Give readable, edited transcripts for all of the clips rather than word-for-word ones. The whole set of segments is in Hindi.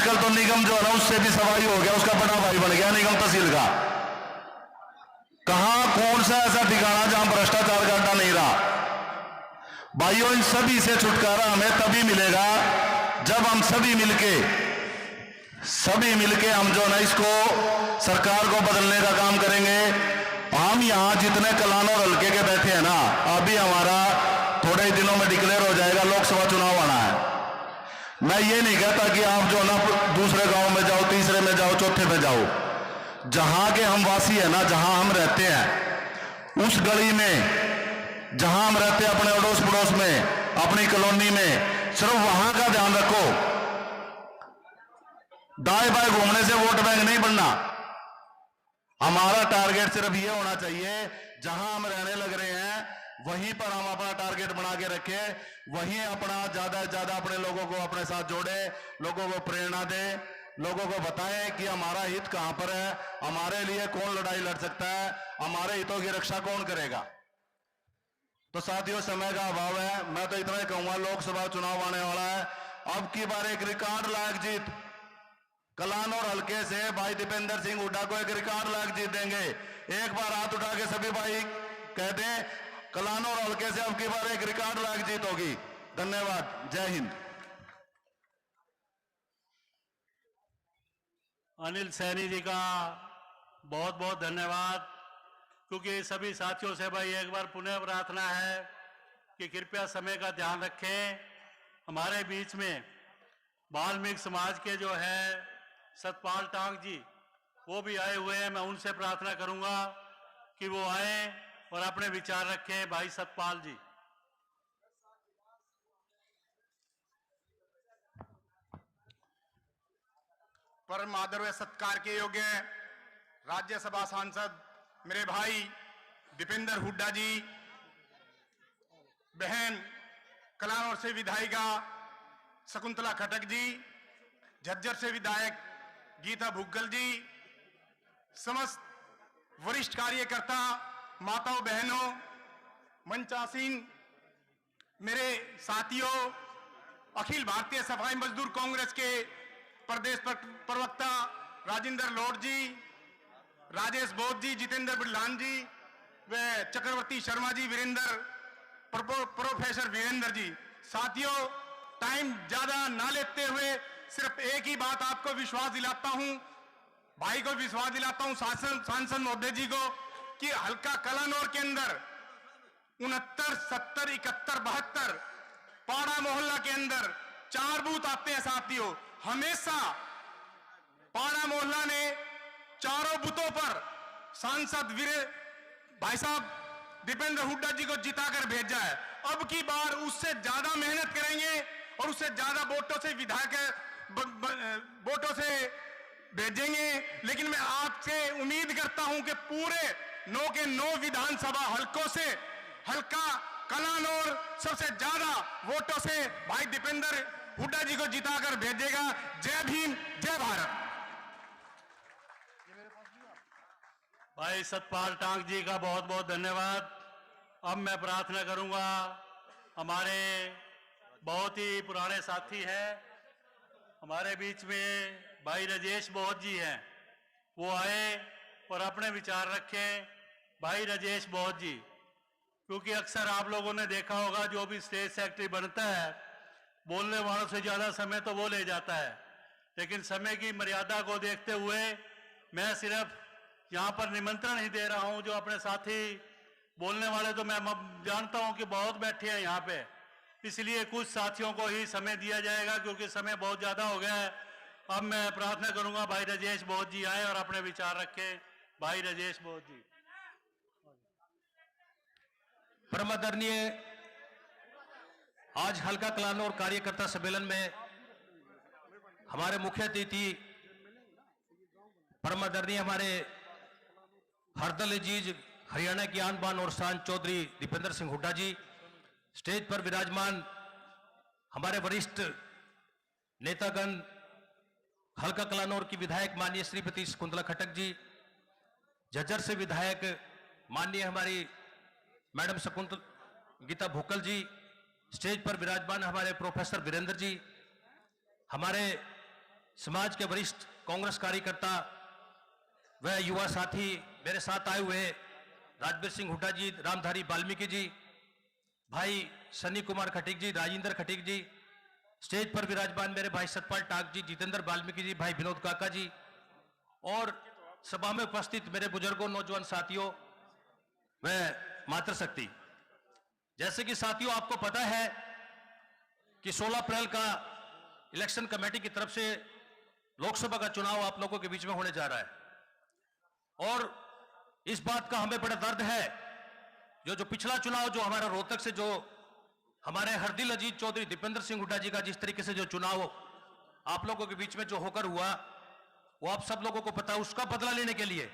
आजकल तो निगम जो है ना उससे भी सवाई हो गया, उसका बड़ा भाई बन गया निगम तहसील का। कहां कौन सा ऐसा ठिकाना जहां भ्रष्टाचार का अड्डा नहीं रहा। भाइयों, इन सभी से छुटकारा हमें तभी मिलेगा जब हम सभी मिलके हम जो ना इसको सरकार को बदलने का काम करेंगे। हम यहां जितने कलान और हल्के के बैठे हैं ना, अभी हमारा थोड़े ही दिनों में डिक्लेयर हो जाएगा, लोकसभा चुनाव आना है। मैं ये नहीं कहता कि आप जो ना दूसरे गांव में जाओ, तीसरे में जाओ, चौथे में जाओ। जहां के हम वासी है ना, जहां हम रहते हैं उस गली में, जहां हम रहते हैं अपने अड़ोस पड़ोस में, अपनी कॉलोनी में, सिर्फ वहां का ध्यान रखो। दाएं बाएं घूमने से वोट बैंक नहीं बनना। हमारा टारगेट सिर्फ ये होना चाहिए, जहां हम रहने लग रहे हैं वहीं पर हम अपना टारगेट बना के रखें, वहीं अपना ज्यादा से ज्यादा अपने लोगों को अपने साथ जोड़े, लोगों को प्रेरणा दे, लोगों को बताएं कि हमारा हित कहां पर है, हमारे लिए कौन लड़ाई लड़ सकता है, हमारे हितों की रक्षा कौन करेगा। तो साथियों, समय का अभाव है, मैं तो इतना ही कहूंगा, लोकसभा चुनाव आने वाला है। अब की बार एक रिकॉर्ड लायक जीत, कलान और हल्के से भाई दीपेंद्र सिंह हुड्डा को एक रिकॉर्ड लायक जीत देंगे। एक बार हाथ उठा के सभी भाई कहते हैं, कलान और हल्के से अब की बार एक रिकॉर्ड लायक जीत होगी। धन्यवाद, जय हिंद। अनिल सैनी जी का बहुत बहुत धन्यवाद, क्योंकि सभी साथियों से भाई एक बार पुनः प्रार्थना है कि कृपया समय का ध्यान रखें। हमारे बीच में वाल्मीकि समाज के जो है सतपाल टांग जी, वो भी आए हुए हैं। मैं उनसे प्रार्थना करूंगा कि वो आए और अपने विचार रखें। भाई सतपाल जी। परम आदर व सत्कार के योग्य राज्यसभा सांसद मेरे भाई दीपेंद्र हुड्डा जी, बहन कलानौर से विधायिका शकुंतला खटक जी, झज्जर से विधायक गीता भुग्गल जी, समस्त वरिष्ठ कार्यकर्ता, माताओं बहनों, मंचासीन मेरे साथियों, अखिल भारतीय सफाई मजदूर कांग्रेस के प्रदेश प्रवक्ता राजेंद्र लोड जी, राजेश बोध जी, जितेंद्र बिरलान जी व चक्रवर्ती शर्मा जी, वीरेंद्र प्रोफेसर वीरेंद्र जी। साथियों, टाइम ज्यादा ना लेते हुए सिर्फ एक ही बात आपको विश्वास दिलाता हूं, भाई को विश्वास दिलाता हूं, सांसद महोदय जी को, कि हल्का कलानौर के अंदर 69, 70, 71, 72 पाड़ा मोहल्ला के अंदर 4 बूथ आते हैं। साथियों, हमेशा पाड़ा मोहल्ला ने चारों बूथों पर सांसद भाई साहब दीपेंद्र हुड्डा जी को जिताकर भेजा है। अब की बार उससे ज्यादा मेहनत करेंगे और उससे ज्यादा वोटों से विधायक वोटों से भेजेंगे। लेकिन मैं आपसे उम्मीद करता हूं कि पूरे 9 के 9 विधानसभा हलकों से हल्का कलानौर सबसे ज्यादा वोटों से भाई दीपेंद्र हुड्डा जी को जिताकर भेजेगा। जय भीम, जय भारत। भाई सतपाल टांग जी का बहुत बहुत धन्यवाद। अब मैं प्रार्थना करूंगा, हमारे बहुत ही पुराने साथी हैं, हमारे बीच में भाई राजेश बोध जी हैं, वो आए और अपने विचार रखें। भाई राजेश बोध जी, क्योंकि अक्सर आप लोगों ने देखा होगा, जो भी स्टेट सेक्रेटरी बनता है, बोलने वालों से ज्यादा समय तो वो ले जाता है, लेकिन समय की मर्यादा को देखते हुए मैं सिर्फ यहाँ पर निमंत्रण ही दे रहा हूँ। जो अपने साथी बोलने वाले तो मैं जानता हूँ कि बहुत बैठे हैं यहाँ पे, इसलिए कुछ साथियों को ही समय दिया जाएगा, क्योंकि समय बहुत ज्यादा हो गया है। अब मैं प्रार्थना करूंगा भाई राजेश बोध जी आए और अपने विचार रखें। भाई राजेश बोध जी। परम आदरणीय, आज हल्का कलानौर कार्यकर्ता सम्मेलन में हमारे मुख्य अतिथि परम आदरणीय हमारे हरदल अजीज हरियाणा की आन बान और शान चौधरी दीपेंद्र सिंह हुड्डा जी, स्टेज पर विराजमान हमारे वरिष्ठ नेतागण, हल्का कलानौर की विधायक माननीय श्रीमती शकुंतला खटक जी, झज्जर से विधायक माननीय हमारी मैडम गीता भुक्कल जी, स्टेज पर विराजमान हमारे प्रोफेसर वीरेंद्र जी, हमारे समाज के वरिष्ठ कांग्रेस कार्यकर्ता व युवा साथी मेरे साथ आए हुए राजवीर सिंह हुड्डा जी, रामधारी वाल्मीकि जी, भाई सनी कुमार खटीक जी, राजेंद्र खटीक जी, स्टेज पर विराजमान मेरे भाई सतपाल टाक जी, जितेंद्र वाल्मीकि जी, भाई विनोद काका जी और सभा में उपस्थित मेरे बुजुर्गों, नौजवान साथियों व मातृशक्ति। जैसे कि साथियों आपको पता है कि 16 अप्रैल का इलेक्शन कमेटी की तरफ से लोकसभा का चुनाव आप लोगों के बीच में होने जा रहा है और इस बात का हमें बड़ा दर्द है जो पिछला चुनाव जो हमारा रोहतक से जो हमारे हरदिल अजीज चौधरी दीपेंद्र सिंह हुड्डा जी का जिस तरीके से जो चुनाव आप लोगों के बीच में जो होकर हुआ वो आप सब लोगों को पता है। उसका बदला लेने के लिए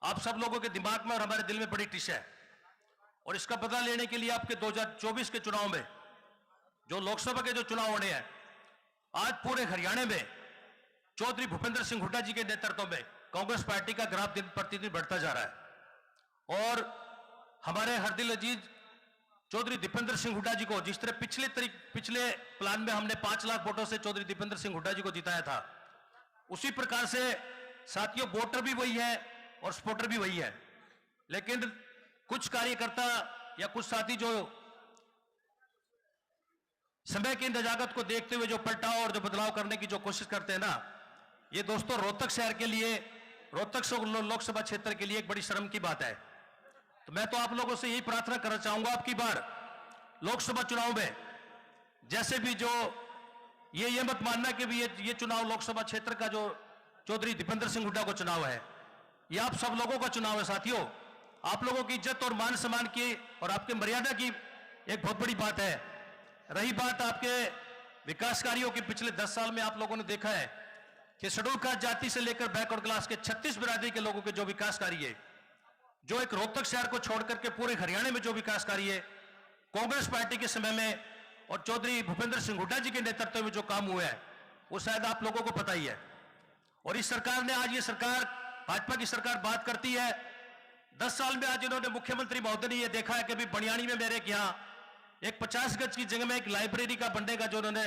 आप सब लोगों के दिमाग में और हमारे दिल में बड़ी टिश है और इसका बदला लेने के लिए आपके 2024 के चुनाव में जो लोकसभा के जो चुनाव होने हैं, आज पूरे हरियाणा में चौधरी भूपेंद्र सिंह हुड्डा जी के नेतृत्व में कांग्रेस पार्टी का ग्राफ दिन प्रतिदिन बढ़ता जा रहा है और हमारे हरदिल अजीज चौधरी दीपेंद्र सिंह हुड्डा जी को जिस तरह पिछले प्लान में हमने 5 लाख वोटों से चौधरी दीपेंद्र सिंह हुड्डा जी को जिताया था, उसी प्रकार से साथियों वोटर भी वही है और सपोर्टर भी वही है। लेकिन कुछ कार्यकर्ता या कुछ साथी जो समय की नजाकत को देखते हुए जो पलटाव और जो बदलाव करने की जो कोशिश करते हैं ना, ये दोस्तों रोहतक शहर के लिए, रोहतक लोकसभा क्षेत्र के लिए एक बड़ी शर्म की बात है। तो मैं तो आप लोगों से यही प्रार्थना करना चाहूंगा, आपकी बार लोकसभा चुनाव में जैसे भी जो ये मत मानना कि भी ये चुनाव लोकसभा क्षेत्र का जो चौधरी दीपेंद्र सिंह हुड्डा को चुनाव है, ये आप सब लोगों का चुनाव है। साथियों, आप लोगों की इज्जत और मान सम्मान की और आपके मर्यादा की एक बहुत बड़ी बात है। रही बात आपके विकास कार्यों की, पिछले 10 साल में आप लोगों ने देखा है कि शेड्यूल कास्ट जाति से लेकर बैकवर्ड क्लास के 36 बिरादरी के लोगों के जो विकास कार्य है, जो एक रोहतक शहर को छोड़ करके पूरे हरियाणा में जो विकास कार्य है कांग्रेस पार्टी के समय में और चौधरी भूपेंद्र सिंह हुड्डा जी के नेतृत्व में जो काम हुआ है, वो शायद आप लोगों को पता ही है। और इस सरकार ने, आज ये सरकार, भाजपा की सरकार बात करती है 10 साल में, आज इन्होंने मुख्यमंत्री महोदय ने ये देखा है कि अभी बनियानी में मेरे यहाँ एक 50 गज की जगह में एक लाइब्रेरी का बनने का जो उन्होंने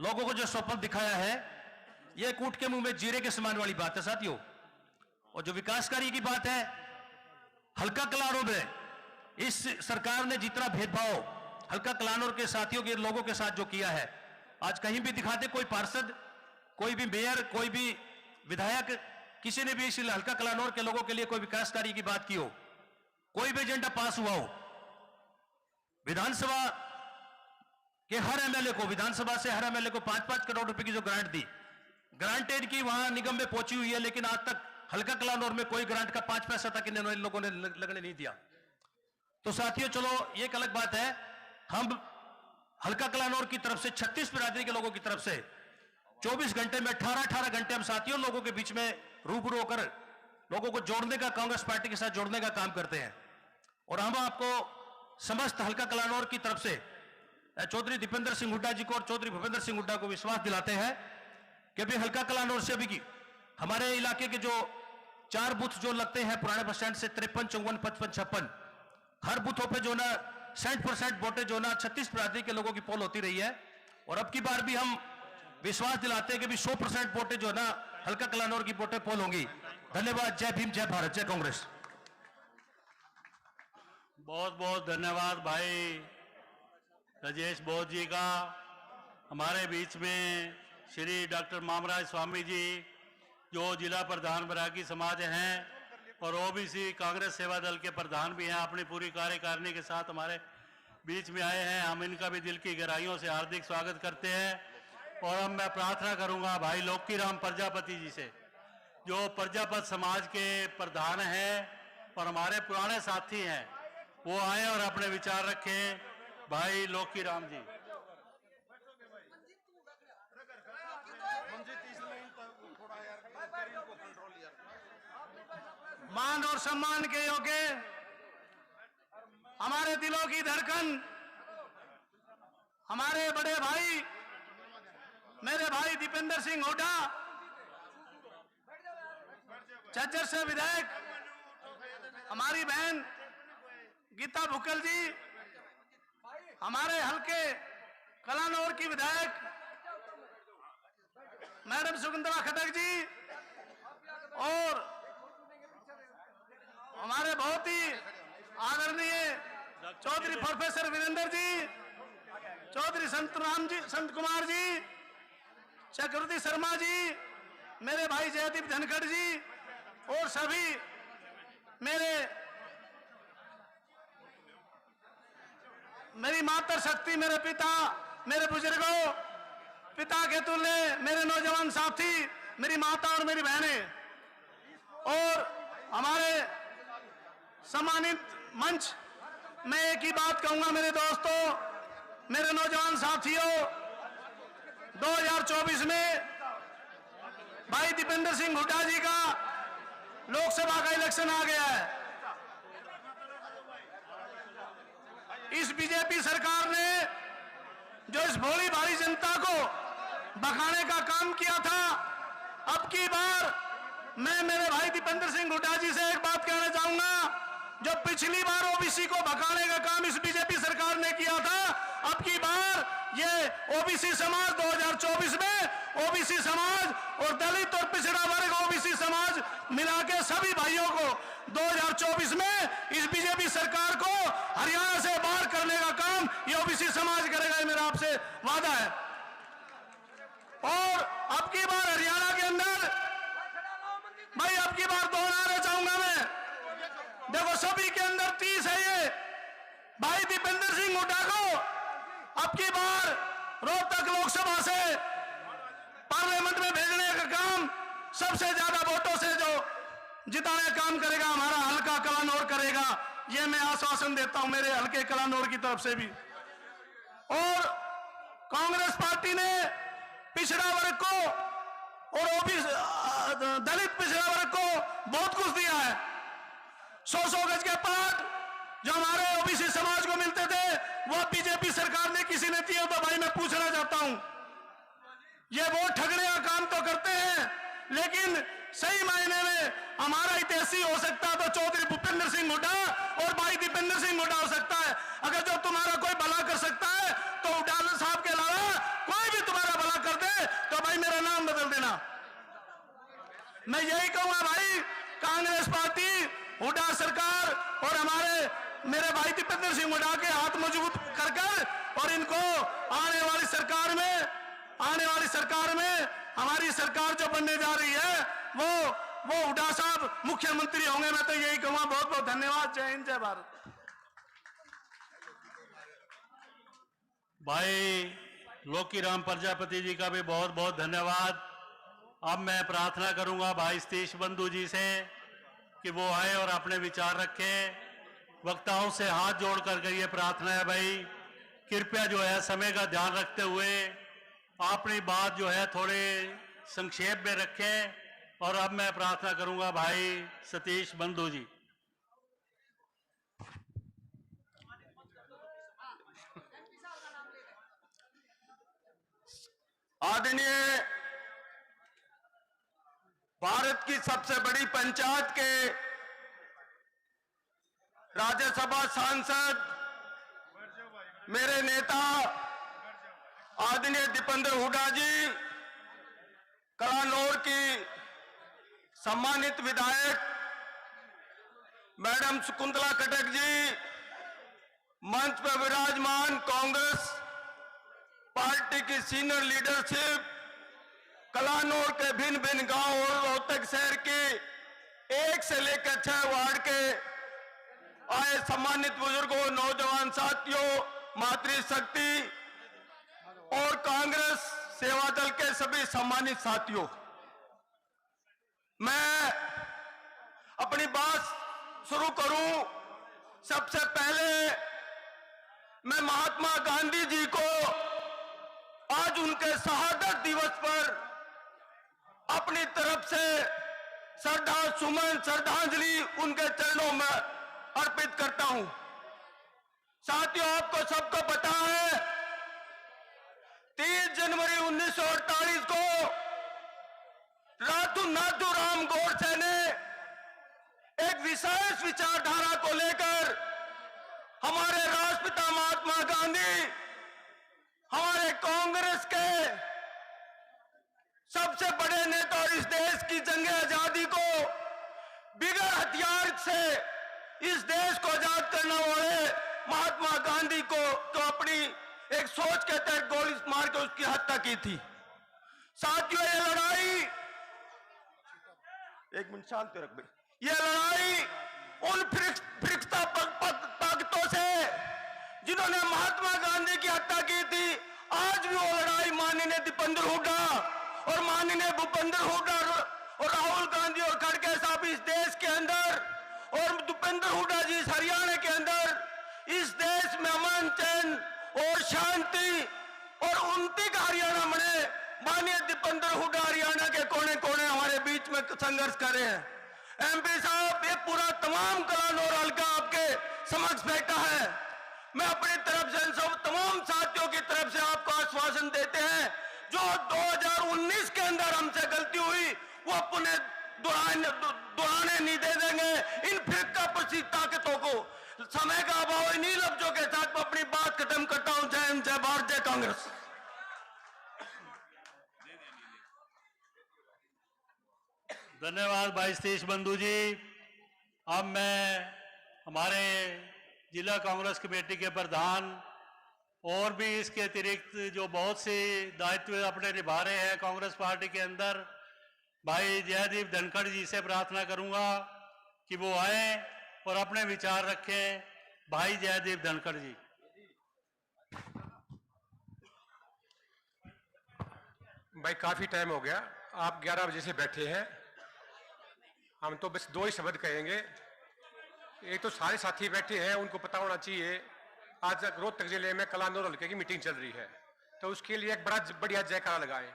लोगों को जो स्वप्न दिखाया है, ये कूट के मुंह में जीरे के समान वाली बात है साथियों। और जो विकास कार्य की बात है, हल्का कलानौर में इस सरकार ने जितना भेदभाव हल्का कलानौर के साथियों के लोगों के साथ जो किया है, आज कहीं भी दिखाते कोई पार्षद, कोई भी मेयर, कोई भी विधायक, किसी ने भी इस हल्का कलानौर के लोगों के लिए कोई विकास कार्य की बात की हो, कोई भी एजेंडा पास हुआ हो। विधानसभा के हर एमएलए को, विधानसभा से हर एमएलए को 5-5 करोड़ रुपए की जो ग्रांट दी, ग्रांटेड की वहां निगम में पहुंची हुई है, लेकिन आज तक हल्का कलानौर में कोई ग्रांट का 5 पैसा तक इन लोगों ने लगने नहीं दिया। तो साथियों चलो ये एक अलग बात है, हम हल्का कलानौर की तरफ से 36 बिरादरी के लोगों की तरफ से 24 घंटे में 18 घंटे हम साथियों लोगों के बीच में रूबरू होकर लोगों को जोड़ने का, कांग्रेस पार्टी के साथ जोड़ने का काम करते हैं। और हम आपको समस्त हल्का कलानौर की तरफ से चौधरी दीपेंद्र सिंह हुड्डा जी को और चौधरी भूपेंद्र सिंह हुड्डा को विश्वास दिलाते हैं कि भी हल्का कलानौर से भी हमारे इलाके के जो 4 बूथ जो लगते हैं पुराने बस स्टैंड से 53, 54, 55, 56, हर बूथों पे जो ना 60% वोटें जो ना 36 बिरादरी के लोगों की पोल होती रही है। और अब की बार भी हम विश्वास दिलाते हैं कि भी 100% वोटें जो ना हल्का कलानौर की वोटें पोल होंगी। धन्यवाद। जय भीम, जय भारत, जय कांग्रेस। बहुत बहुत धन्यवाद भाई राजेश बोध जी का। हमारे बीच में श्री डॉक्टर मामराज स्वामी जी, जो जिला प्रधान बैरागी समाज हैं और ओबीसी कांग्रेस सेवा दल के प्रधान भी हैं, अपनी पूरी कार्यकारिणी के साथ हमारे बीच में आए हैं। हम इनका भी दिल की गहराइयों से हार्दिक स्वागत करते हैं। और अब मैं प्रार्थना करूंगा भाई लोकीराम प्रजापति जी से, जो प्रजापत समाज के प्रधान हैं और हमारे पुराने साथी हैं, वो आए और अपने विचार रखें। भाई लोकीराम जी। मान और सम्मान के योग्य हमारे दिलों की धड़कन, हमारे बड़े भाई, मेरे भाई दीपेंद्र सिंह हुड्डा, झज्जर से विधायक हमारी बहन गीता भुक्कल जी, हमारे हल्के कलानौर की विधायक मैडम शकुंतला खट्टक जी और हमारे बहुत ही आदरणीय चौधरी प्रोफेसर वीरेंद्र जी, चौधरी संत कुमार जी, चक्रवर्ती शर्मा जी, मेरे भाई जयदीप धनखड़ जी और सभी मेरी मातर शक्ति, मेरे पिता, मेरे बुजुर्गों, पिता के तुल्य मेरे नौजवान साथी, मेरी माता और मेरी बहनें और हमारे सम्मानित मंच, मैं एक ही बात कहूंगा मेरे दोस्तों, मेरे नौजवान साथियों, 2024 में भाई दीपेंद्र सिंह हुड्डा जी का लोकसभा का इलेक्शन आ गया है। इस बीजेपी सरकार ने जो इस भोली भाली जनता को भगाने का काम किया था, अब की बार मैं मेरे भाई दीपेंद्र सिंह हुड्डा जी से एक बात कहना चाहूंगा, जो पिछली बार ओबीसी को भगाने का काम इस बीजेपी सरकार ने किया था, अब की बार ये ओबीसी समाज 2024 में ओबीसी समाज और दलित और पिछड़ा वर्ग ओबीसी समाज मिला के सभी भाइयों को 2024 में इस बीजेपी सरकार को हरियाणा से बाहर करने का काम ये ओबीसी समाज करेगा, ये मेरा आपसे वादा है। और अब की बार हरियाणा के अंदर भाई अब की बार दोहराना चाहूंगा मैं, देखो सभी के अंदर 30 है ये भाई दीपेंद्र सिंह हुड्डा को अब की बार रोहतक लोकसभा से पार्लियामेंट में भेजने का काम सबसे ज्यादा वोटों से जो जिताने का काम करेगा हमारा हल्का कलानौर करेगा, ये मैं आश्वासन देता हूं मेरे हल्के कलानौर की तरफ से भी। और कांग्रेस पार्टी ने पिछड़ा वर्ग को और ओबीसी दलित पिछड़ा वर्ग को बहुत कुछ दिया है। 100 गज के प्लाट जो हमारे ओबीसी समाज को मिलते थे वो बीजेपी सरकार ने किसी ने दिए, तो भाई मैं पूछना चाहता हूं, ये वोट ठगने का काम तो करते हैं, लेकिन सही मायने में हमारा हितैषी हो सकता है तो चौधरी भूपेंद्र सिंह हुड्डा और भाई दीपेंद्र सिंह हुड्डा हो सकता है। अगर जो तुम्हारा कोई भला कर सकता है तो हुड्डा साहब के अलावा कोई भी तुम्हारा भला कर दे तो भाई मेरा नाम बदल देना। मैं यही कहूंगा भाई, कांग्रेस पार्टी, हुड्डा सरकार और हमारे मेरे भाई दीपेंद्र सिंह हुड्डा के हाथ मजबूत कर और इनको आने वाली सरकार में हमारी सरकार जो बनने जा रही है वो हुड्डा साहब मुख्यमंत्री होंगे। मैं तो यही कहूंगा। बहुत बहुत धन्यवाद। जय हिंद, जय भारत। भाई लोकीराम प्रजापति जी का भी बहुत बहुत धन्यवाद। अब मैं प्रार्थना करूंगा भाई सतीश बंधु जी से कि वो आए और अपने विचार रखें। वक्ताओं से हाथ जोड़ करके ये प्रार्थना है भाई, कृपया जो है समय का ध्यान रखते हुए अपनी बात जो है थोड़े संक्षेप में रखें। और अब मैं प्रार्थना करूंगा भाई सतीश बंधु जी। आदरणीय भारत की सबसे बड़ी पंचायत के राज्यसभा सांसद मेरे नेता आदरणीय दीपेंद्र हुड्डा जी, कलानौर की सम्मानित विधायक मैडम शकुंतला खट्टक जी, मंच पर विराजमान कांग्रेस पार्टी की सीनियर लीडरशिप, कलानौर के भिन्न भिन्न गांव और रोहतक शहर के 1 से लेकर 6 वार्ड के आए सम्मानित बुजुर्गों, नौजवान साथियों, मातृशक्ति और कांग्रेस सेवा दल के सभी सम्मानित साथियों, मैं अपनी बात शुरू करूं। सबसे पहले मैं महात्मा गांधी जी को आज उनके शहादत दिवस पर अपनी तरफ से श्रद्धांजलि उनके चरणों में अर्पित करता हूं। साथियों, आपको सबको पता है 30 जनवरी 1948 को नाथूराम गोडसे ने एक विशेष विचारधारा को लेकर हमारे राष्ट्रपिता महात्मा गांधी, हमारे कांग्रेस के सबसे बड़े नेता और इस देश की जंग आजादी को बिगड़ हथियार से इस देश को आजाद करने वाले महात्मा गांधी को तो अपनी एक सोच के तहत गोली मार के उसकी हत्या की थी। साथियों, ये लड़ाई, एक मिनट शांति रख भाई, ये लड़ाई उन फिरकता ताकतों से जिन्होंने महात्मा गांधी की हत्या की थी, आज भी वो लड़ाई माननीय दीपेंद्र हुड्डा और माननीय भूपेंद्र हुड्डा और राहुल गांधी और खड़गे साहब इस देश के अंदर और दीपेंद्र हुड्डा जी इस हरियाणा के अंदर इस देश में अमन चैन और शांति और उन्नति का हरियाणा बने, माननीय दीपेंद्र हुड्डा हरियाणा के कोने कोने हमारे बीच में संघर्ष कर रहे हैं। एमपी साहब, ये पूरा तमाम कलानौर हल्का आपके समक्ष बैठा है। मैं अपनी तरफ से सब तमाम साथियों की तरफ से आपको आश्वासन देते हैं, जो 2019 के अंदर हमसे गलती हुई वो पुनः दोहराने नहीं दे देंगे इन फिरका प्रसिद्ध ताकतों को। समय का अभाव, इन्हीं लफ्जों के साथ मैं अपनी बात खत्म करता हूं। जय हिंद, जय भारत, जय कांग्रेस। धन्यवाद भाई सतीश बंधु जी। अब मैं हमारे जिला कांग्रेस कमेटी के प्रधान और भी इसके अतिरिक्त जो बहुत से दायित्व अपने निभा रहे हैं कांग्रेस पार्टी के अंदर, भाई जयदीप धनखड़ जी से प्रार्थना करूंगा कि वो आए और अपने विचार रखें। भाई जयदीप धनखड़ जी। भाई काफी टाइम हो गया, आप 11 बजे से बैठे हैं, हम तो बस 2 ही शब्द कहेंगे। एक तो सारे साथी बैठे हैं, उनको पता होना चाहिए आज रोहतक जिले में कलानौर हल्के की मीटिंग चल रही है, तो उसके लिए एक बढ़िया जयकारा लगाएं।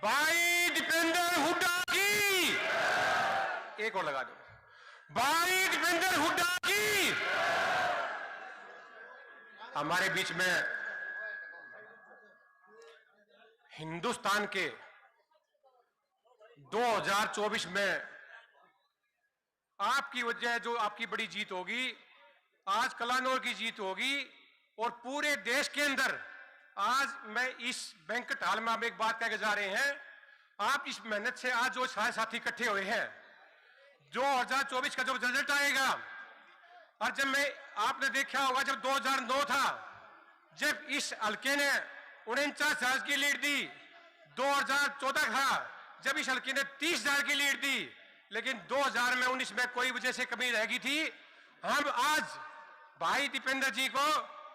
भाई दीपेंद्र हुड्डा की, एक और लगा दो, भाई दीपेंद्र हुड्डा की। हमारे बीच में हिंदुस्तान के 2024 में आपकी वजह जो आपकी बड़ी जीत होगी, आज कलानौर की जीत होगी और पूरे देश के अंदर आज मैं इस बैंक्वेट हॉल में हम एक बात कह के जा रहे हैं, आप इस मेहनत से आज जो सारे साथी इकट्ठे हुए हैं, 2024 का जो रिजल्ट आएगा, और जब मैं आपने देखा होगा जब 2009 था, जब इस हल्के ने 49,000 की लीड दी, 2014 था जब इस हल्के ने 30,000 की लीड दी, लेकिन 2019 में कोई वजह से कमी रह गई थी। हम आज भाई दीपेंद्र जी को,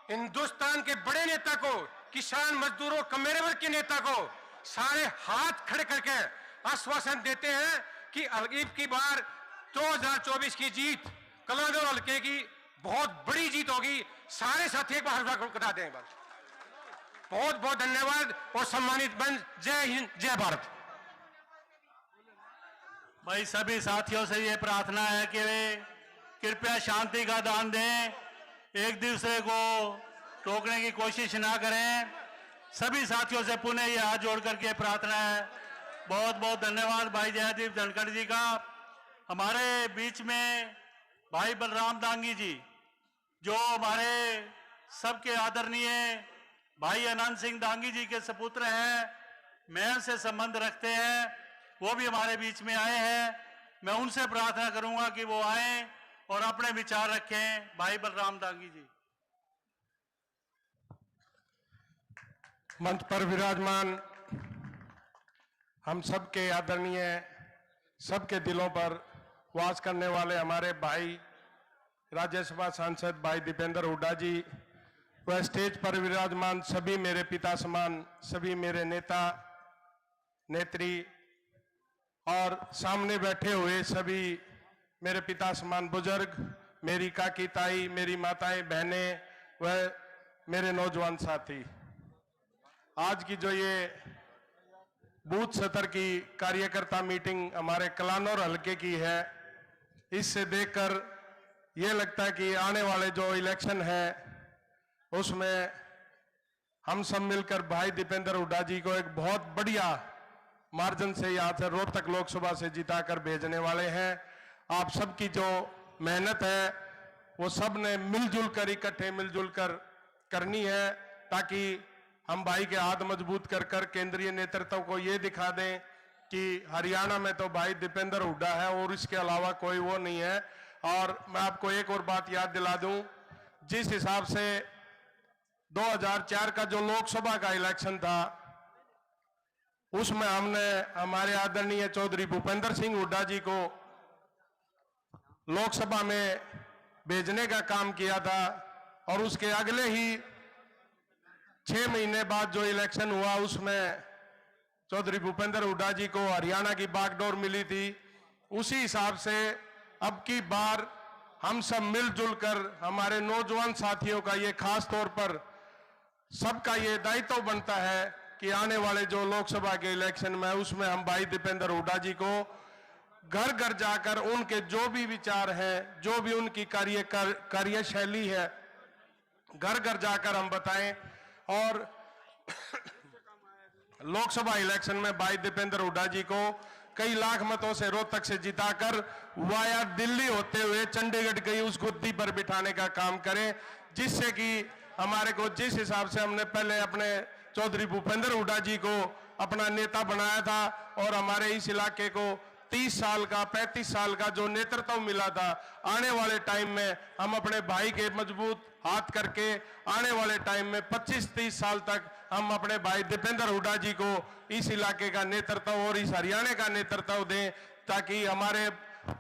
हिंदुस्तान के बड़े नेता को, किसान मजदूरों कमेरे वर्ग के नेता को सारे हाथ खड़े करके आश्वासन देते हैं कि अगली की बार 2024 की जीत कलानौर हल्के की बहुत बड़ी जीत होगी। सारे साथी एक बार बता दें। बहुत बहुत धन्यवाद और सम्मानित मंच। जय हिंद, जय भारत। भाई सभी साथियों से ये प्रार्थना है कि वे कृपया शांति का दान दें, एक दूसरे को टोकने की कोशिश ना करें। सभी साथियों से पुनः ये हाथ जोड़ करके प्रार्थना है। बहुत बहुत धन्यवाद भाई जयदीप धनखड़ जी का। हमारे बीच में भाई बलराम दांगी जी, जो हमारे सबके आदरणीय भाई अनंत सिंह दांगी जी के सपुत्र हैं, महल से संबंध रखते हैं, वो भी हमारे बीच में आए हैं। मैं उनसे प्रार्थना करूंगा कि वो आए और अपने विचार रखें। भाई बलराम दांगी जी। मंच पर विराजमान हम सबके आदरणीय, सबके दिलों पर वास करने वाले हमारे भाई राज्यसभा सांसद भाई दीपेंद्र हुड्डा जी, वह स्टेज पर विराजमान सभी मेरे पिता समान, सभी मेरे नेता नेत्री और सामने बैठे हुए सभी मेरे पिता समान बुजुर्ग, मेरी काकी ताई, मेरी माताएं बहनें, वह मेरे नौजवान साथी, आज की जो ये बूथ स्तर की कार्यकर्ता मीटिंग हमारे कलानौर हल्के की है, इससे देखकर ये लगता है कि आने वाले जो इलेक्शन है उसमें हम सब मिलकर भाई दीपेंद्र हुड्डा जी को एक बहुत बढ़िया मार्जिन से यहाँ से रोहतक लोकसभा से जिताकर भेजने वाले हैं। आप सबकी जो मेहनत है वो सब ने मिलजुल कर, इकट्ठे मिलजुल कर करनी है, ताकि हम भाई के हाथ मजबूत कर केंद्रीय नेतृत्व को ये दिखा दें कि हरियाणा में तो भाई दीपेंद्र हुड्डा है और इसके अलावा कोई वो नहीं है। और मैं आपको एक और बात याद दिला दूं, जिस हिसाब से 2004 का जो लोकसभा का इलेक्शन था, उसमें हमने हमारे आदरणीय चौधरी भूपेंद्र सिंह हुड्डा जी को लोकसभा में भेजने का काम किया था, और उसके अगले ही 6 महीने बाद जो इलेक्शन हुआ उसमें चौधरी भूपेंद्र हुड्डा जी को हरियाणा की बागडोर मिली थी। उसी हिसाब से अब की बार हम सब मिलजुल कर, हमारे नौजवान साथियों का ये खास तौर पर सबका ये दायित्व बनता है कि आने वाले जो लोकसभा के इलेक्शन में उसमें हम भाई दीपेंद्र हुड्डा जी को घर घर जाकर उनके जो भी विचार हैं, जो भी उनकी कार्यशैली है, घर घर जाकर हम बताएं। और लोकसभा इलेक्शन में भाई दीपेंद्र हुड्डा जी को कई लाख मतों से रोहतक से जिताकर वाया दिल्ली होते हुए चंडीगढ़ की उस गुद्दी पर बिठाने का काम करें, जिससे कि हमारे को जिस हिसाब से हमने पहले अपने चौधरी भूपेंद्र हुड्डा जी को अपना नेता बनाया था और हमारे इस इलाके को 30 साल का 35 साल का जो नेतृत्व मिला था, आने वाले टाइम में हम अपने भाई के मजबूत हाथ करके आने वाले टाइम में 25-30 साल तक हम अपने भाई दीपेंद्र हुड्डा जी को इस इलाके का नेतृत्व और इस हरियाणा का नेतृत्व दें, ताकि हमारे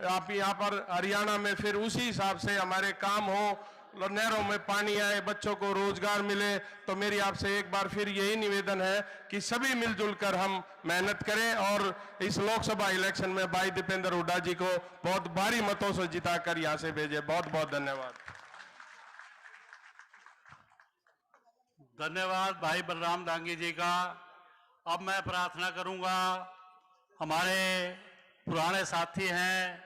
आप यहाँ पर हरियाणा में फिर उसी हिसाब से हमारे काम हो, नहरों में पानी आए, बच्चों को रोजगार मिले। तो मेरी आपसे एक बार फिर यही निवेदन है कि सभी मिलजुल कर हम मेहनत करें और इस लोकसभा इलेक्शन में भाई दीपेंद्र हुड्डा जी को बहुत भारी मतों से जिताकर यहाँ से भेजे। बहुत बहुत धन्यवाद। धन्यवाद भाई बलराम डांगी जी का। अब मैं प्रार्थना करूंगा, हमारे पुराने साथी हैं,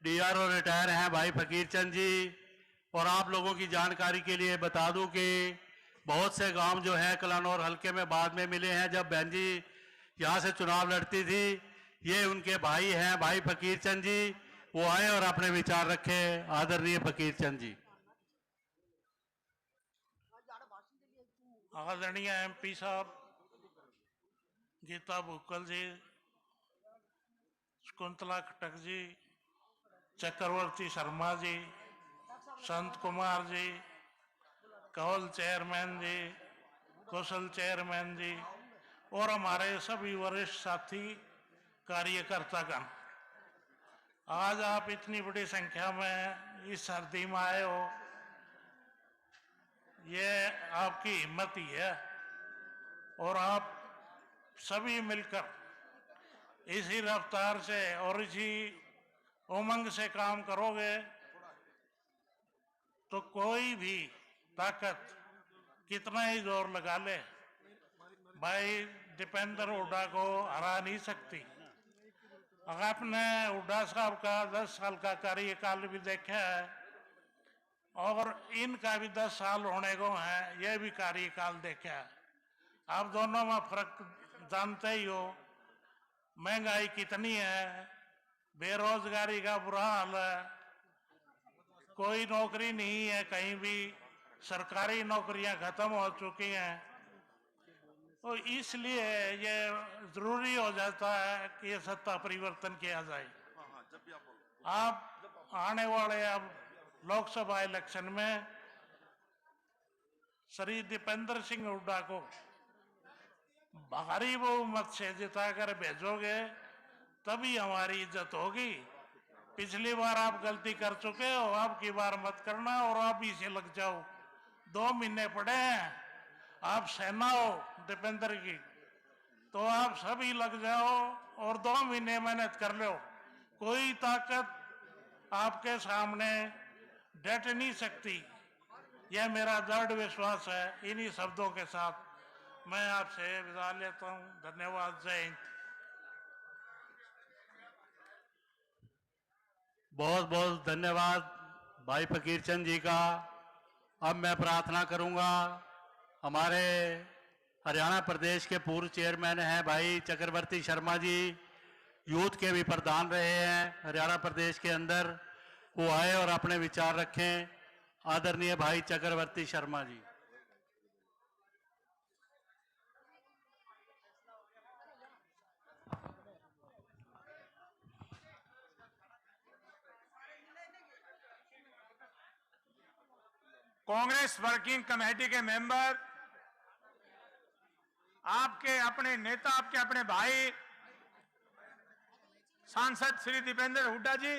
डीआरओ रिटायर हैं भाई फकीर चंद जी, और आप लोगों की जानकारी के लिए बता दूं कि बहुत से गांव जो हैं कलानौर हल्के में बाद में मिले हैं। जब बहन जी यहाँ से चुनाव लड़ती थी, ये उनके भाई हैं भाई फकीर चंद जी, वो आए और अपने विचार रखे। आदरणीय फकीर चंद जी। आदरणीय एमपी साहब गीता भुक्कल जी, शकुंतला खटक जी, चक्रवर्ती शर्मा जी, संत कुमार जी, कौल चेयरमैन जी, कौशल चेयरमैन जी और हमारे सभी वरिष्ठ साथी कार्यकर्तागण, आज आप इतनी बड़ी संख्या में इस सर्दी में आए हो, ये आपकी हिम्मत ही है। और आप सभी मिलकर इसी रफ्तार से और इसी उमंग से काम करोगे तो कोई भी ताकत कितना ही जोर लगा ले, भाई दीपेंद्र हुड्डा को हरा नहीं सकती। आपने हुड्डा साहब का 10 साल का कार्यकाल भी देखा है और इनका भी 10 साल होने को है, यह भी कार्यकाल देखा है। आप दोनों में फर्क जानते ही हो, महंगाई कितनी है, बेरोजगारी का बुरा हाल है, कोई नौकरी नहीं है कहीं भी, सरकारी नौकरियां खत्म हो चुकी हैं। तो इसलिए ये जरूरी हो जाता है कि ये सत्ता परिवर्तन किया जाए। आप आने वाले अब लोकसभा इलेक्शन में श्री दीपेंद्र सिंह हुड्डा को भारी बहुमत से जिताकर भेजोगे, तभी हमारी इज्जत होगी। पिछली बार आप गलती कर चुके हो, आपकी बार मत करना और आप ही से लग जाओ। 2 महीने पड़े हैं, आप सेना हो दीपेंद्र की, तो आप सभी लग जाओ और 2 महीने मेहनत कर लो। कोई ताकत आपके सामने डट नहीं सकती, यह मेरा दृढ़ विश्वास है। इन्हीं शब्दों के साथ मैं आपसे विदा लेता हूं। धन्यवाद। जय हिंद। बहुत बहुत धन्यवाद भाई फकीर चंद जी का। अब मैं प्रार्थना करूंगा, हमारे हरियाणा प्रदेश के पूर्व चेयरमैन हैं भाई चक्रवर्ती शर्मा जी, यूथ के भी प्रधान रहे हैं हरियाणा प्रदेश के अंदर, वो आए और अपने विचार रखें। आदरणीय भाई चक्रवर्ती शर्मा जी। कांग्रेस वर्किंग कमेटी के मेंबर, आपके अपने नेता, आपके अपने भाई सांसद श्री दीपेंद्र हुड्डा जी,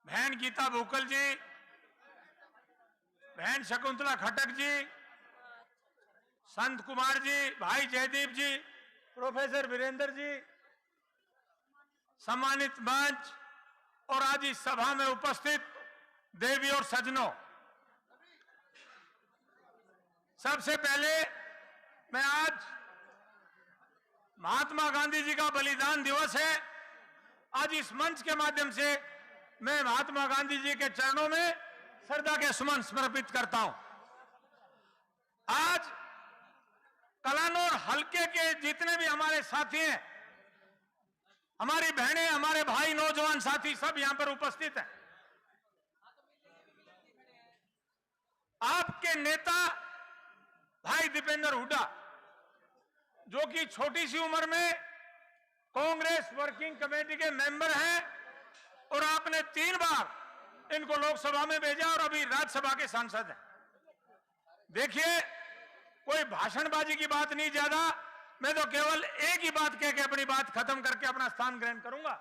बहन गीता भुक्कल जी, बहन शकुंतला खट्टक जी, संत कुमार जी, भाई जयदीप जी, प्रोफेसर वीरेंद्र जी, सम्मानित मंच और आज इस सभा में उपस्थित देवी और सज्जनों, सबसे पहले मैं आज महात्मा गांधी जी का बलिदान दिवस है, आज इस मंच के माध्यम से मैं महात्मा गांधी जी के चरणों में श्रद्धा के सुमन समर्पित करता हूं। आज कलानौर हलके के जितने भी हमारे साथी हैं, हमारी बहनें, हमारे भाई, नौजवान साथी सब यहां पर उपस्थित हैं। आपके नेता भाई दीपेंद्र हुड्डा, जो कि छोटी सी उम्र में कांग्रेस वर्किंग कमेटी के मेंबर हैं और आपने 3 बार इनको लोकसभा में भेजा और अभी राज्यसभा के सांसद हैं। देखिए, कोई भाषणबाजी की बात नहीं, ज्यादा मैं तो केवल एक ही बात कह के अपनी बात खत्म करके अपना स्थान ग्रहण करूंगा।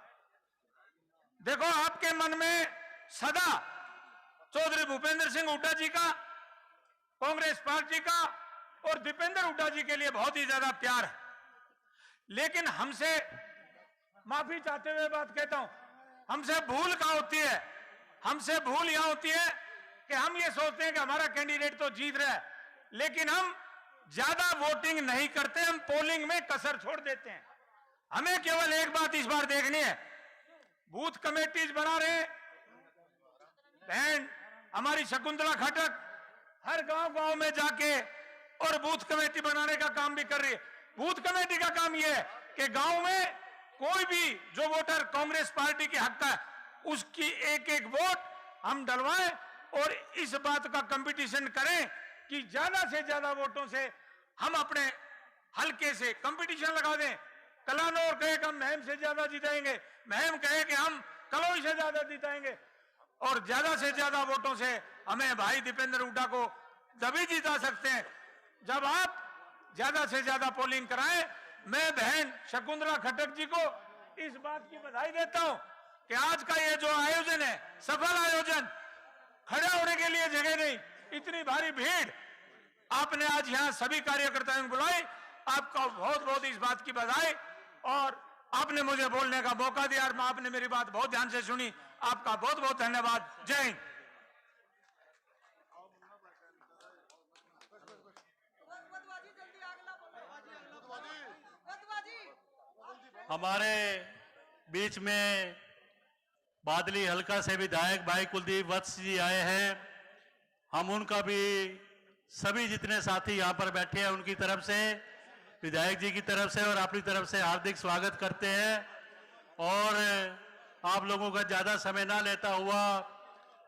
देखो, आपके मन में सदा चौधरी भूपेंद्र सिंह हुड्डा जी का, कांग्रेस पार्टी का और दीपेंद्र हुड्डा जी के लिए बहुत ही ज्यादा प्यार है, लेकिन हमसे, माफी चाहते हुए बात कहता हूं, हमसे भूल कहां होती है? हमसे भूल यहां होती है कि हम ये सोचते हैं कि हमारा कैंडिडेट तो जीत रहा है, लेकिन हम ज्यादा वोटिंग नहीं करते, हम पोलिंग में कसर छोड़ देते हैं। हमें केवल एक बात इस बार देखनी है, बूथ कमेटीज बना रहे, बहन हमारी शकुंतला खट्टक हर गांव में जाके और बूथ कमेटी बनाने का काम भी कर रही है। बूथ कमेटी का काम यह है कि गांव में कोई भी जो वोटर कांग्रेस पार्टी के हक का है, उसकी एक एक वोट हम डलवाएं और इस बात का कंपटीशन करें कि ज्यादा से ज्यादा वोटों से हम अपने हलके से कंपटीशन लगा दें। कलानौर कहे कि हम महम से ज्यादा जिताएंगे, महम कहे कि हम कलोई से ज्यादा जिताएंगे, और ज्यादा से ज्यादा वोटों से हमें भाई दीपेंद्र हुड्डा को तभी जिता सकते हैं जब आप ज्यादा से ज्यादा पोलिंग कराएं। मैं बहन शकुंतला खट्टक जी को इस बात की बधाई देता हूं कि आज का ये जो आयोजन है, सफल आयोजन, खड़े होने के लिए जगह नहीं, इतनी भारी भीड़ आपने आज यहां सभी कार्यकर्ताओं को बुलाई, आपका बहुत बहुत इस बात की बधाई, और आपने मुझे बोलने का मौका दिया और आपने मेरी बात बहुत ध्यान से सुनी, आपका बहुत बहुत धन्यवाद। जय हिंद। हमारे बीच में बादली हल्का से विधायक भाई कुलदीप वत्स जी आए हैं, हम उनका भी सभी जितने साथी यहाँ पर बैठे हैं उनकी तरफ से, विधायक जी की तरफ से और अपनी तरफ से हार्दिक स्वागत करते हैं। और आप लोगों का ज़्यादा समय ना लेता हुआ,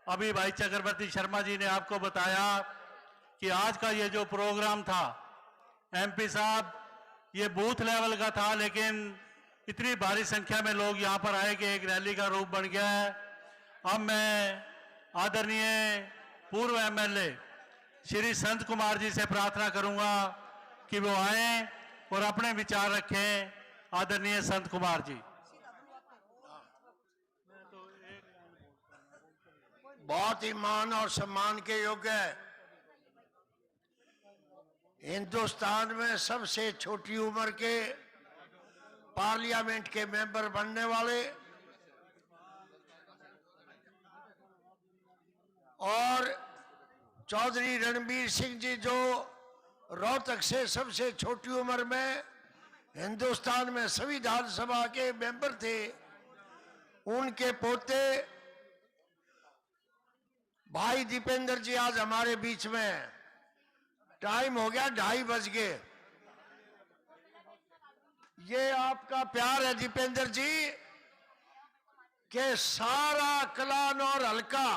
अभी भाई चक्रवर्ती शर्मा जी ने आपको बताया कि आज का ये जो प्रोग्राम था एमपी साहब, ये बूथ लेवल का था, लेकिन इतनी भारी संख्या में लोग यहाँ पर आए कि एक रैली का रूप बन गया है। अब मैं आदरणीय पूर्व एमएलए श्री संत कुमार जी से प्रार्थना करूंगा कि वो आए और अपने विचार रखें। आदरणीय संत कुमार जी। बहुत ही मान और सम्मान के योग्य है। हिंदुस्तान में सबसे छोटी उम्र के पार्लियामेंट के मेंबर बनने वाले और चौधरी रणबीर सिंह जी, जो रोहतक से सबसे छोटी उम्र में हिंदुस्तान में संविधान सभा के मेंबर थे, उनके पोते भाई दीपेंद्र जी आज हमारे बीच में हैं। टाइम हो गया, 2:30 बज गए। ये आपका प्यार है दीपेंद्र जी कि सारा कलानौर हल्का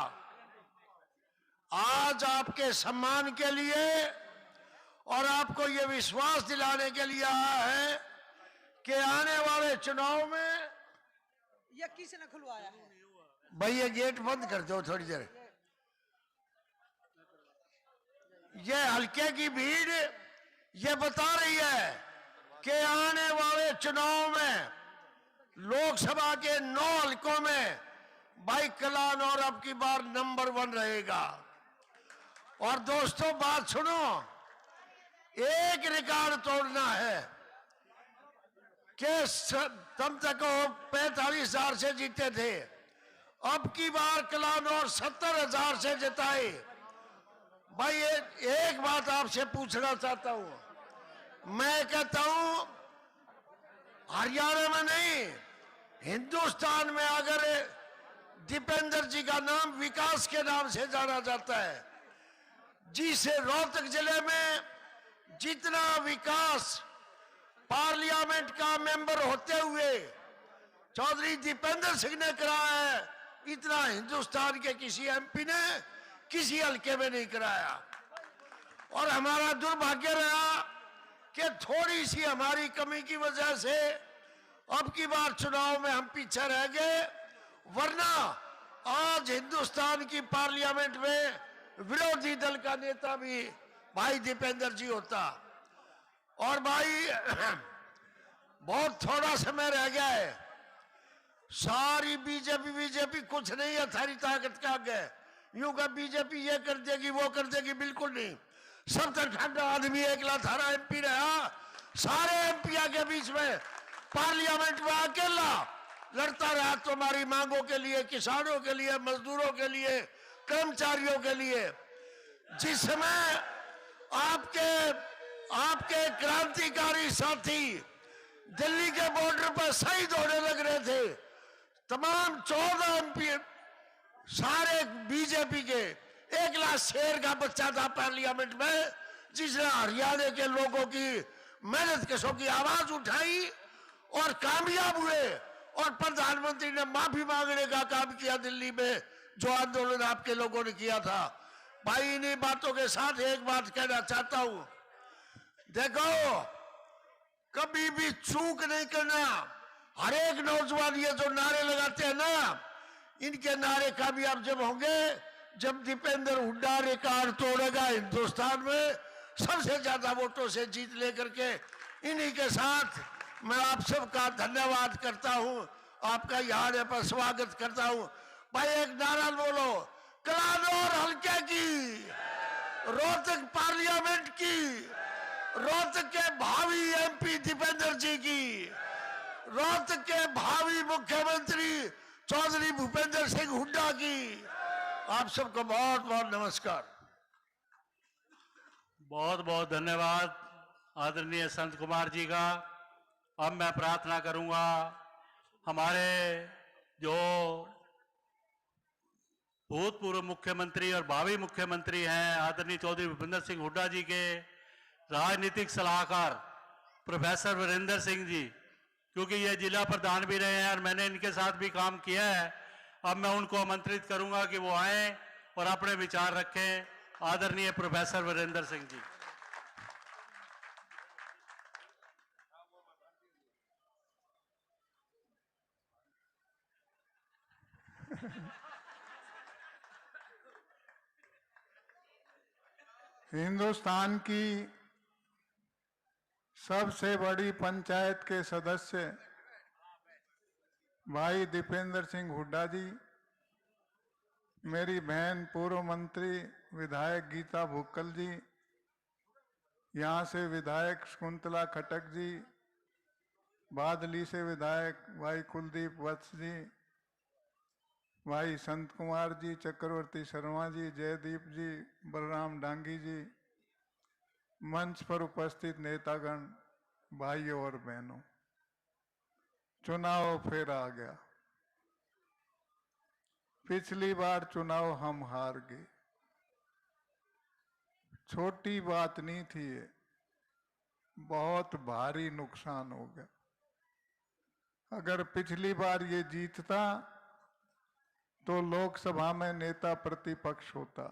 आज आपके सम्मान के लिए और आपको ये विश्वास दिलाने के लिए आया है कि आने वाले चुनाव में ये किसने खुलवाया है? भाई ये गेट बंद कर दो थोड़ी देर। ये हल्के की भीड़ ये बता रही है कि आने वाले चुनाव में लोकसभा के 9 हलकों में भाई कलानौर अब की बार नंबर 1 रहेगा। और दोस्तों बात सुनो, एक रिकॉर्ड तोड़ना है कि तब तक वो 45,000 से जीते थे, अब की बार कलानौर 70,000 से जिताए। भाई एक बात आपसे पूछना चाहता हूं, मैं कहता हूं हरियाणा में नहीं हिंदुस्तान में अगर दीपेंद्र जी का नाम विकास के नाम से जाना जाता है, जिसे रोहतक जिले में जितना विकास पार्लियामेंट का मेंबर होते हुए चौधरी दीपेंद्र सिंह ने कराया है, इतना हिंदुस्तान के किसी एमपी ने किसी हल्के में नहीं कराया। और हमारा दुर्भाग्य रहा कि थोड़ी सी हमारी कमी की वजह से अब की बार चुनाव में हम पीछे रह गए, वरना आज हिंदुस्तान की पार्लियामेंट में विरोधी दल का नेता भी भाई दीपेंद्र जी होता। और भाई बहुत थोड़ा समय रह गया है, सारी बीजेपी कुछ नहीं है थारी ताकत के आगे। यूं का बीजेपी ये कर देगी वो कर देगी, बिल्कुल नहीं। सब तक ठंडा आदमी एकला थारा एमपी रहा, सारे एमपी के बीच में पार्लियामेंट में अकेला लड़ता रहा तुम्हारी मांगों के लिए, किसानों के लिए, मजदूरों के लिए, कर्मचारियों के लिए। जिस समय आपके क्रांतिकारी साथी दिल्ली के बॉर्डर पर शहीद होने लग रहे थे, तमाम 14 एमपी सारे बीजेपी के, एकला शेर का बच्चा था पार्लियामेंट में, जिसने हरियाणा के लोगों की मेहनत कशों की आवाज उठाई और कामयाब हुए। और प्रधानमंत्री ने माफी मांगने का काम किया दिल्ली में, जो आंदोलन आपके लोगों ने किया था। भाई इन्हीं बातों के साथ एक बात कहना चाहता हूं, देखो कभी भी चूक नहीं करना। हर एक नौजवान ये जो नारे लगाते हैं ना, इनके नारे कामयाब जब होंगे जब दीपेंद्र हुड्डा रिकॉर्ड तोड़ेगा हिंदुस्तान में सबसे ज्यादा वोटों से जीत लेकर के। इन्हीं के साथ मैं आप सबका धन्यवाद करता हूं, आपका यहाँ आने पर स्वागत करता हूं। भाई एक नारा बोलो, कलानौर हल्के की, रोहतक पार्लियामेंट की, रोहतक के भावी एमपी दीपेंद्र जी की, रोहतक के भावी मुख्यमंत्री चौधरी भूपेंद्र सिंह हुड्डा की। आप सबको बहुत बहुत नमस्कार। बहुत बहुत धन्यवाद आदरणीय संत कुमार जी का। अब मैं प्रार्थना करूंगा हमारे जो भूतपूर्व मुख्यमंत्री और भावी मुख्यमंत्री हैं आदरणीय चौधरी भूपेंद्र सिंह हुड्डा जी के राजनीतिक सलाहकार प्रोफेसर वीरेंद्र सिंह जी, क्योंकि ये जिला प्रधान भी रहे हैं और मैंने इनके साथ भी काम किया है, अब मैं उनको आमंत्रित करूंगा कि वो आए और अपने विचार रखें। आदरणीय प्रोफेसर वीरेंद्र सिंह जी। हिंदुस्तान की सबसे बड़ी पंचायत के सदस्य भाई दीपेंद्र सिंह हुड्डा जी, मेरी बहन पूर्व मंत्री विधायक गीता भुक्कल जी, यहाँ से विधायक शकुंतला खटक जी, बादली से विधायक भाई कुलदीप वत्स जी, भाई संत कुमार जी, चक्रवर्ती शर्मा जी, जयदीप जी, बलराम डांगी जी, मंच पर उपस्थित नेतागण, भाइयों और बहनों, चुनाव फिर आ गया। पिछली बार चुनाव हम हार गए, छोटी बात नहीं थी ये, बहुत भारी नुकसान हो गया। अगर पिछली बार ये जीतता तो लोकसभा में नेता प्रतिपक्ष होता,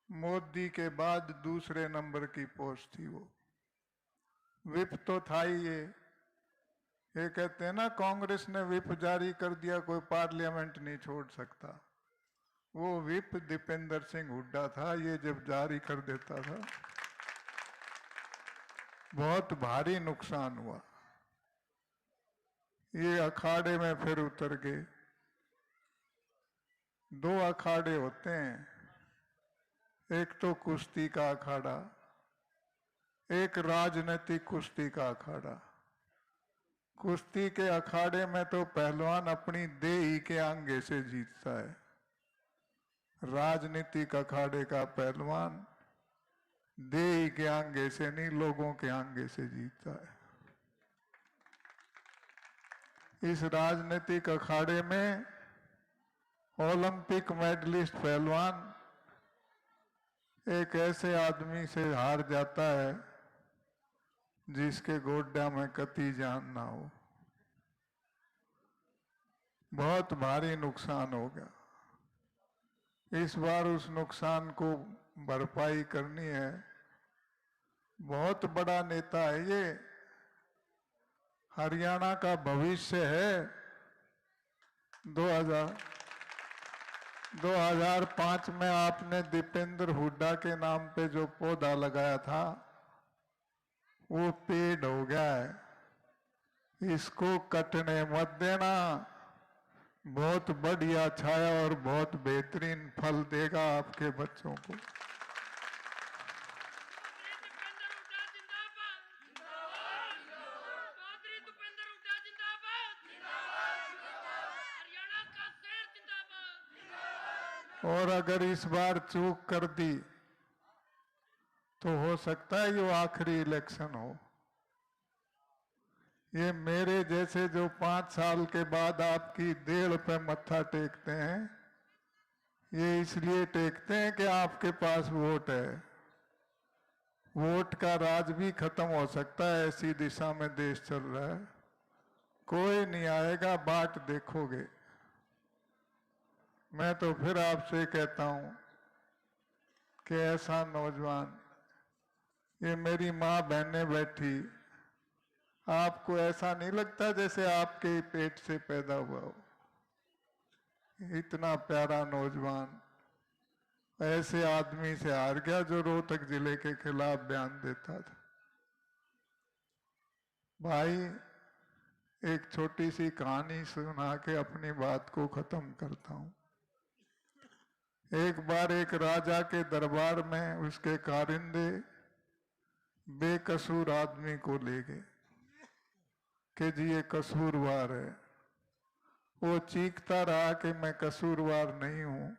मोदी के बाद दूसरे नंबर की पोस्ट थी वो। विप तो था ही ये कहते हैं ना कांग्रेस ने विप जारी कर दिया, कोई पार्लियामेंट नहीं छोड़ सकता। वो विप दीपेंद्र सिंह हुड्डा था, ये जब जारी कर देता था बहुत भारी नुकसान हुआ। ये अखाड़े में फिर उतर गए। 2 अखाड़े होते हैं, एक तो कुश्ती का अखाड़ा, एक राजनीतिक कुश्ती का अखाड़ा। कुश्ती के अखाड़े में तो पहलवान अपनी देही के आंगे से जीतता है, राजनीतिक अखाड़े का पहलवान देही के आंगे से नहीं, लोगों के आंगे से जीतता है। इस राजनीतिक अखाड़े में ओलंपिक मेडलिस्ट पहलवान एक ऐसे आदमी से हार जाता है जिसके गोड्डा में कती जान ना हो। बहुत भारी नुकसान हो गया। इस बार उस नुकसान को भरपाई करनी है। बहुत बड़ा नेता है ये, हरियाणा का भविष्य है। 2005 में आपने दीपेंद्र हुड्डा के नाम पे जो पौधा लगाया था वो पेड़ हो गया है। इसको कटने मत देना, बहुत बढ़िया छाया और बहुत बेहतरीन फल देगा आपके बच्चों को। और अगर इस बार चूक कर दी तो हो सकता है ये आखिरी इलेक्शन हो। ये मेरे जैसे जो 5 साल के बाद आपकी देड़ पे मत्था टेकते हैं, ये इसलिए टेकते हैं कि आपके पास वोट है। वोट का राज भी खत्म हो सकता है, ऐसी दिशा में देश चल रहा है। कोई नहीं आएगा, बाट देखोगे। मैं तो फिर आपसे कहता हूं कि ऐसा नौजवान, ये मेरी माँ बहनें बैठी, आपको ऐसा नहीं लगता जैसे आपके पेट से पैदा हुआ हो? इतना प्यारा नौजवान ऐसे आदमी से हार गया जो रोहतक जिले के खिलाफ बयान देता था। भाई, एक छोटी सी कहानी सुना के अपनी बात को खत्म करता हूं। एक बार एक राजा के दरबार में उसके कारिंदे बेकसूर आदमी को ले गए कि जी ये कसूरवार है। वो चीखता रहा कि मैं कसूरवार नहीं हूं।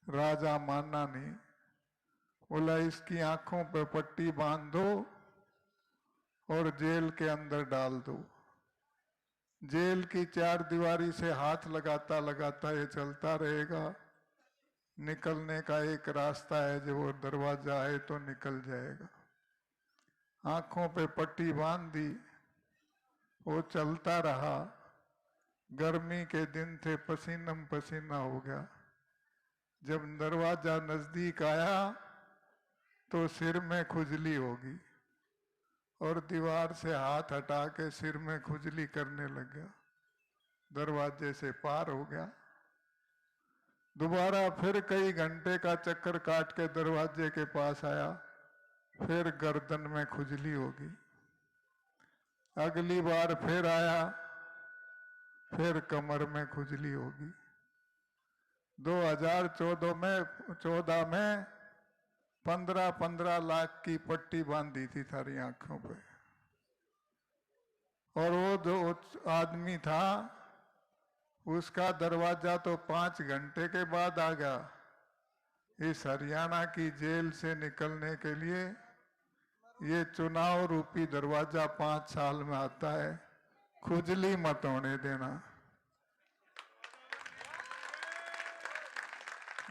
राजा मानना नहीं, बोला इसकी आंखों पे पट्टी बांध दो और जेल के अंदर डाल दो। जेल की 4 दीवारी से हाथ लगाता लगाता ये चलता रहेगा। निकलने का एक रास्ता है, जो वो दरवाजा है तो निकल जाएगा। आंखों पे पट्टी बांध दी, वो चलता रहा। गर्मी के दिन थे, पसीनम पसीना हो गया। जब दरवाजा नजदीक आया तो सिर में खुजली होगी और दीवार से हाथ हटा के सिर में खुजली करने लग गया। दरवाजे से पार हो गया। दोबारा फिर कई घंटे का चक्कर काट के दरवाजे के पास आया, फिर गर्दन में खुजली होगी। अगली बार फिर आया, फिर कमर में खुजली होगी। 2014 में 15 लाख की पट्टी बांधी थी सारी आंखों पे। और वो जो आदमी था उसका दरवाजा तो 5 घंटे के बाद आ गया। इस हरियाणा की जेल से निकलने के लिए ये चुनाव रूपी दरवाजा 5 साल में आता है। खुजली मत होने देना।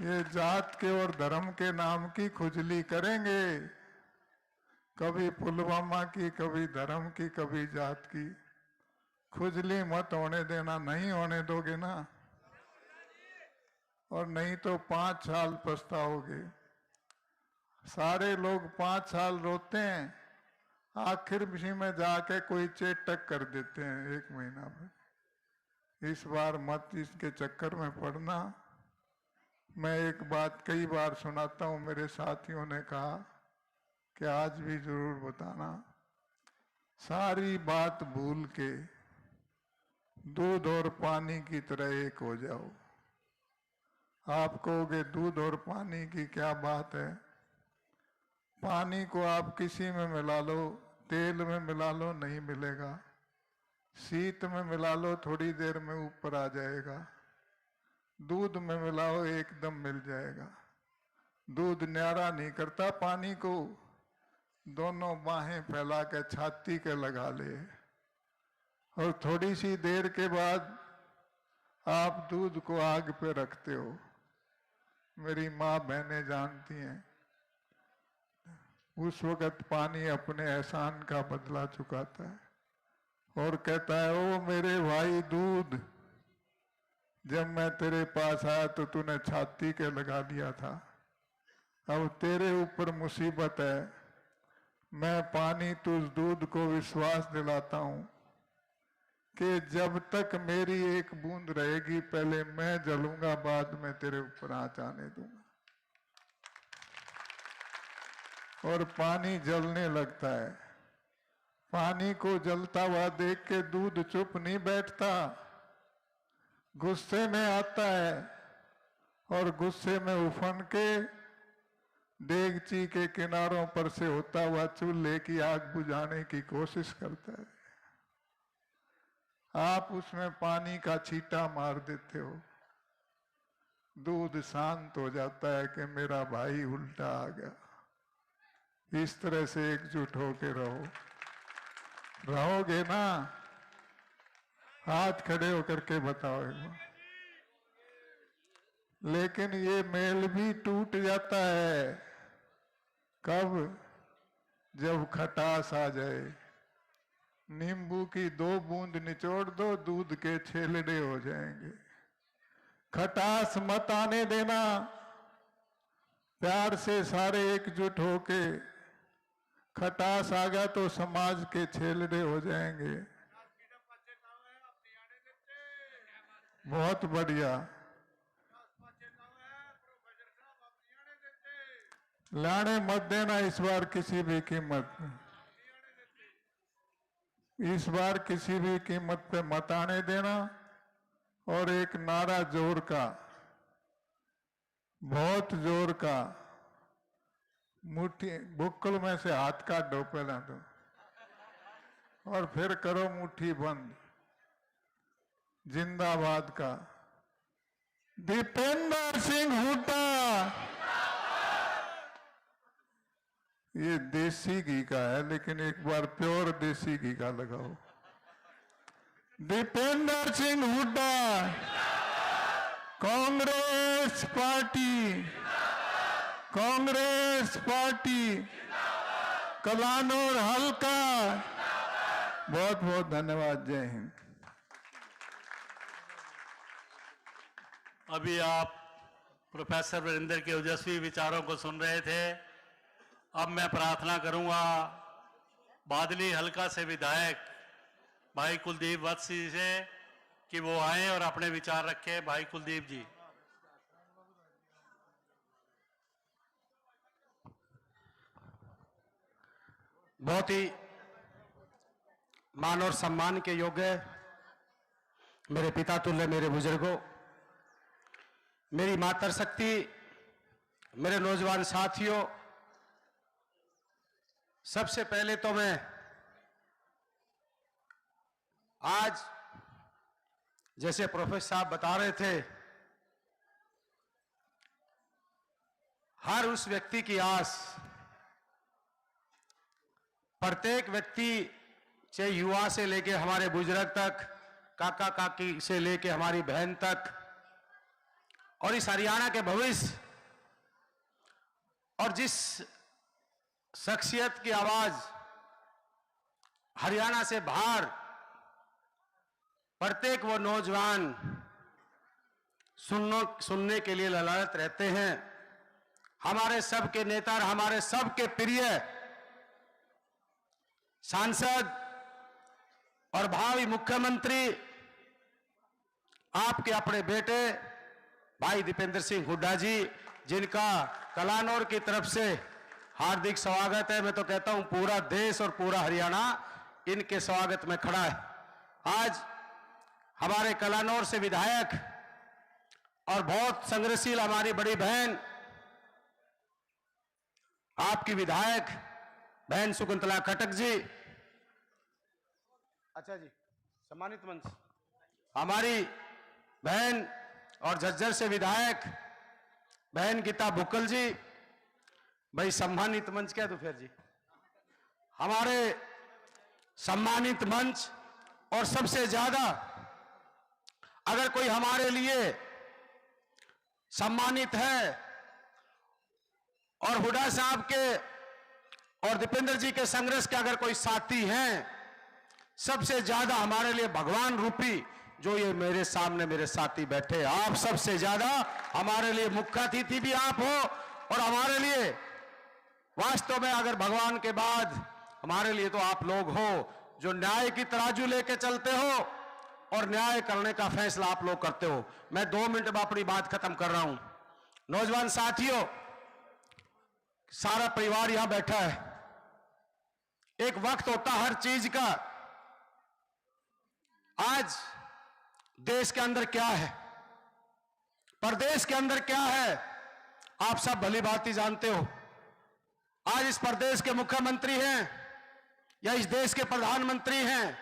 ये जात के और धर्म के नाम की खुजली करेंगे, कभी पुलवामा की, कभी धर्म की, कभी जात की। खुजली मत होने देना। नहीं होने दोगे ना, और नहीं तो 5 साल पछताओगे। सारे लोग 5 साल रोते हैं, आखिर में जाके कोई चेटक कर देते हैं 1 महीना में। इस बार मत इसके चक्कर में पड़ना। मैं एक बात कई बार सुनाता हूँ, मेरे साथियों ने कहा कि आज भी जरूर बताना। सारी बात भूल के दूध और पानी की तरह एक हो जाओ। आप कहोगे दूध और पानी की क्या बात है? पानी को आप किसी में मिला लो, तेल में मिला लो, नहीं मिलेगा। शीत में मिला लो, थोड़ी देर में ऊपर आ जाएगा। दूध में मिलाओ, एकदम मिल जाएगा। दूध न्यारा नहीं करता पानी को, दोनों बाहें फैला के छाती के लगा ले, और थोड़ी सी देर के बाद आप दूध को आग पे रखते हो। मेरी माँ बहनें जानती हैं, उस वक़्त पानी अपने एहसान का बदला चुकाता है और कहता है, ओ मेरे भाई दूध, जब मैं तेरे पास आया तो तूने छाती के लगा दिया था, अब तेरे ऊपर मुसीबत है। मैं पानी तुझ दूध को विश्वास दिलाता हूं कि जब तक मेरी एक बूंद रहेगी पहले मैं जलूंगा, बाद में तेरे ऊपर आँच आने दूंगा। और पानी जलने लगता है। पानी को जलता हुआ देख के दूध चुप नहीं बैठता, गुस्से में आता है और गुस्से में उफन के देगची के किनारों पर से होता हुआ चूल्हे की आग बुझाने की कोशिश करता है। आप उसमें पानी का छींटा मार देते हो, दूध शांत हो जाता है कि मेरा भाई उल्टा आ गया। इस तरह से एकजुट होके रहो, रहोगे ना? हाथ खड़े होकर के बताओ। लेकिन ये मेल भी टूट जाता है कब? जब खटास आ जाए। नींबू की 2 बूंद निचोड़ दो, दूध के छेलड़े हो जाएंगे। खटास मत आने देना, प्यार से सारे एकजुट होके। खटास आ गया तो समाज के छेलड़े हो जाएंगे। बहुत बढ़िया। लाने मत देना इस बार किसी भी कीमत में, इस बार किसी भी कीमत पे मत आने देना। और एक नारा जोर का, बहुत जोर का, मुट्ठी बुक्कल में से हाथ काटो पहला तो, और फिर करो मुट्ठी बंद। जिंदाबाद का दीपेंद्र सिंह हुड्डा। ये देसी घी का है, लेकिन एक बार प्योर देसी घी का लगाओ। दीपेंद्र सिंह हुड्डा, कांग्रेस पार्टी, कांग्रेस पार्टी, कलानौर हल्का। बहुत बहुत धन्यवाद। जय हिंद। अभी आप प्रोफेसर वीरेंद्र के ओजस्वी विचारों को सुन रहे थे। अब मैं प्रार्थना करूंगा बादली हल्का से विधायक भाई कुलदीप वत्स जी से कि वो आए और अपने विचार रखें। भाई कुलदीप जी। बहुत ही मान और सम्मान के योग्य मेरे पिता तुल्य मेरे बुजुर्गों, मेरी मातृशक्ति, मेरे नौजवान साथियों, सबसे पहले तो मैं आज जैसे प्रोफेसर साहब बता रहे थे, हर उस व्यक्ति की आस, प्रत्येक व्यक्ति चाहे युवा से लेके हमारे बुजुर्ग तक, काका काकी से लेके हमारी बहन तक, और इस हरियाणा के भविष्य और जिस शख्सियत की आवाज हरियाणा से बाहर प्रत्येक वो नौजवान सुनने के लिए ललायत रहते हैं, हमारे सबके नेता, हमारे सबके प्रिय सांसद और भावी मुख्यमंत्री, आपके अपने बेटे भाई दीपेंद्र सिंह हुड्डा जी, जिनका कलानौर की तरफ से हार्दिक स्वागत है। मैं तो कहता हूं पूरा देश और पूरा हरियाणा इनके स्वागत में खड़ा है। आज हमारे कलानौर से विधायक और बहुत संघर्षशील हमारी बड़ी बहन, आपकी विधायक बहन शकुंतला खट्टक जी, अच्छा जी, सम्मानित मंच, हमारी बहन और झज्जर से विधायक बहन गीता भुक्कल जी, भाई सम्मानित मंच क्या दोपहर जी, हमारे सम्मानित मंच, और सबसे ज्यादा अगर कोई हमारे लिए सम्मानित है और हुड्डा साहब के और दीपेंद्र जी के संघर्ष के अगर कोई साथी हैं, सबसे ज्यादा हमारे लिए भगवान रूपी जो ये मेरे सामने मेरे साथी बैठे, आप सबसे ज्यादा हमारे लिए मुख्य अतिथि भी आप हो, और हमारे लिए वास्तव में अगर भगवान के बाद हमारे लिए तो आप लोग हो जो न्याय की तराजू लेके चलते हो और न्याय करने का फैसला आप लोग करते हो। मैं 2 मिनट में अपनी बात खत्म कर रहा हूं। नौजवान साथियों, सारा परिवार यहां बैठा है। एक वक्त होता हर चीज का। आज देश के अंदर क्या है, प्रदेश के अंदर क्या है, आप सब भली भांति जानते हो। आज इस प्रदेश के मुख्यमंत्री हैं या इस देश के प्रधानमंत्री हैं,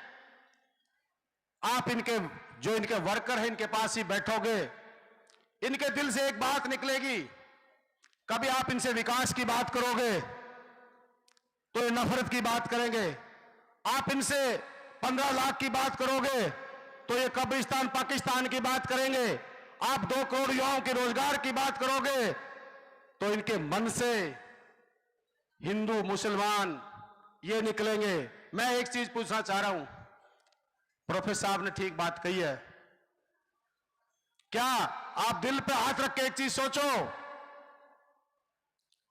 आप इनके जो इनके वर्कर हैं इनके पास ही बैठोगे, इनके दिल से एक बात निकलेगी। कभी आप इनसे विकास की बात करोगे तो ये नफरत की बात करेंगे। आप इनसे 15 लाख की बात करोगे तो ये कब्रिस्तान पाकिस्तान की बात करेंगे। आप 2 करोड़ युवाओं के रोजगार की बात करोगे तो इनके मन से हिंदू मुसलमान ये निकलेंगे। मैं एक चीज पूछना चाह रहा हूं, प्रोफेसर साहब ने ठीक बात कही है। क्या आप दिल पे हाथ रख के एक चीज सोचो,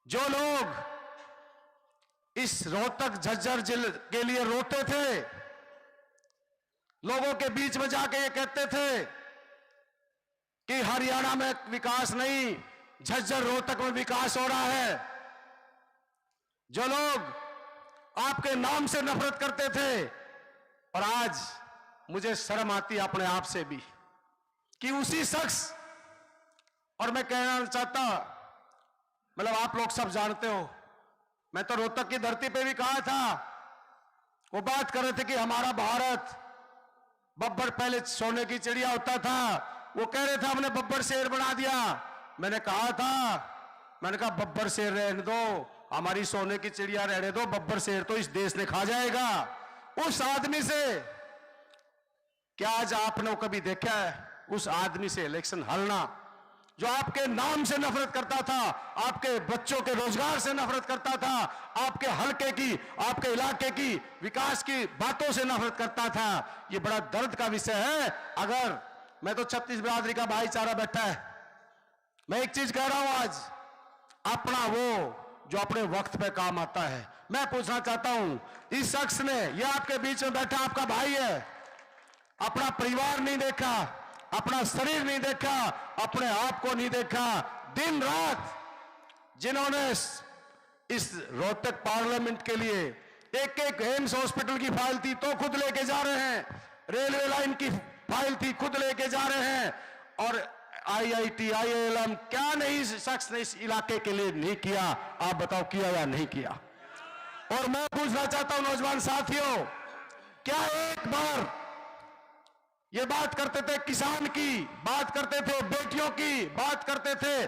जो लोग इस रोहतक झज्जर जिले के लिए रोते थे, लोगों के बीच में जाके ये कहते थे कि हरियाणा में विकास नहीं, झज्जर रोहतक में विकास हो रहा है, जो लोग आपके नाम से नफरत करते थे, और आज मुझे शर्म आती है अपने आप से भी कि उसी शख्स, और मैं कहना चाहता, मतलब आप लोग सब जानते हो, मैं तो रोहतक की धरती पे भी कहा था, वो बात कर रहे थे कि हमारा भारत, बब्बर पहले सोने की चिड़िया होता था, वो कह रहे थे हमने बब्बर शेर बना दिया। मैंने कहा था, मैंने कहा बब्बर शेर रहने दो, हमारी सोने की चिड़िया रहने दो, बब्बर शेर तो इस देश ने खा जाएगा। उस आदमी से क्या आज आपने कभी देखा है उस आदमी से इलेक्शन हारना, जो आपके नाम से नफरत करता था, आपके बच्चों के रोजगार से नफरत करता था, आपके हलके की, आपके इलाके की विकास की बातों से नफरत करता था। ये बड़ा दर्द का विषय है। अगर मैं तो 36 बिरादरी का भाईचारा बैठा है, मैं एक चीज कह रहा हूं, आज अपना वो जो अपने वक्त पे काम आता है। मैं पूछना चाहता हूं, इस शख्स ने, ये आपके बीच में बैठा आपका भाई है, अपना परिवार नहीं देखा, अपना शरीर नहीं देखा, अपने आप को नहीं देखा। दिन रात जिन्होंने इस रोहतक पार्लियामेंट के लिए एक एक एम्स हॉस्पिटल की फाइल थी तो खुद लेके जा रहे हैं, रेलवे लाइन की फाइल थी खुद लेके जा रहे हैं, और IIT IIM क्या नहीं इस शख्स ने इस इलाके के लिए नहीं किया। आप बताओ किया या नहीं किया। और मैं पूछना चाहता हूं नौजवान साथियों, क्या एक बार ये बात करते थे किसान की, बात करते थे बेटियों की, बात करते थे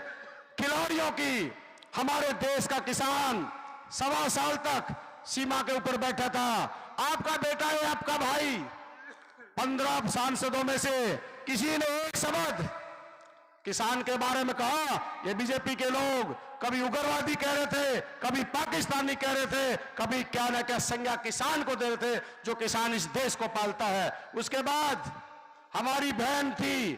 खिलाड़ियों की। हमारे देश का किसान 1.25 साल तक सीमा के ऊपर बैठा था। आपका बेटा है, आपका भाई, 15 सांसदों में से किसी ने एक शब्द किसान के बारे में कहा? ये बीजेपी के लोग कभी उग्रवादी कह रहे थे, कभी पाकिस्तानी कह रहे थे, कभी क्या ना क्या संज्ञा किसान को दे रहे थे, जो किसान इस देश को पालता है। उसके बाद हमारी बहन थी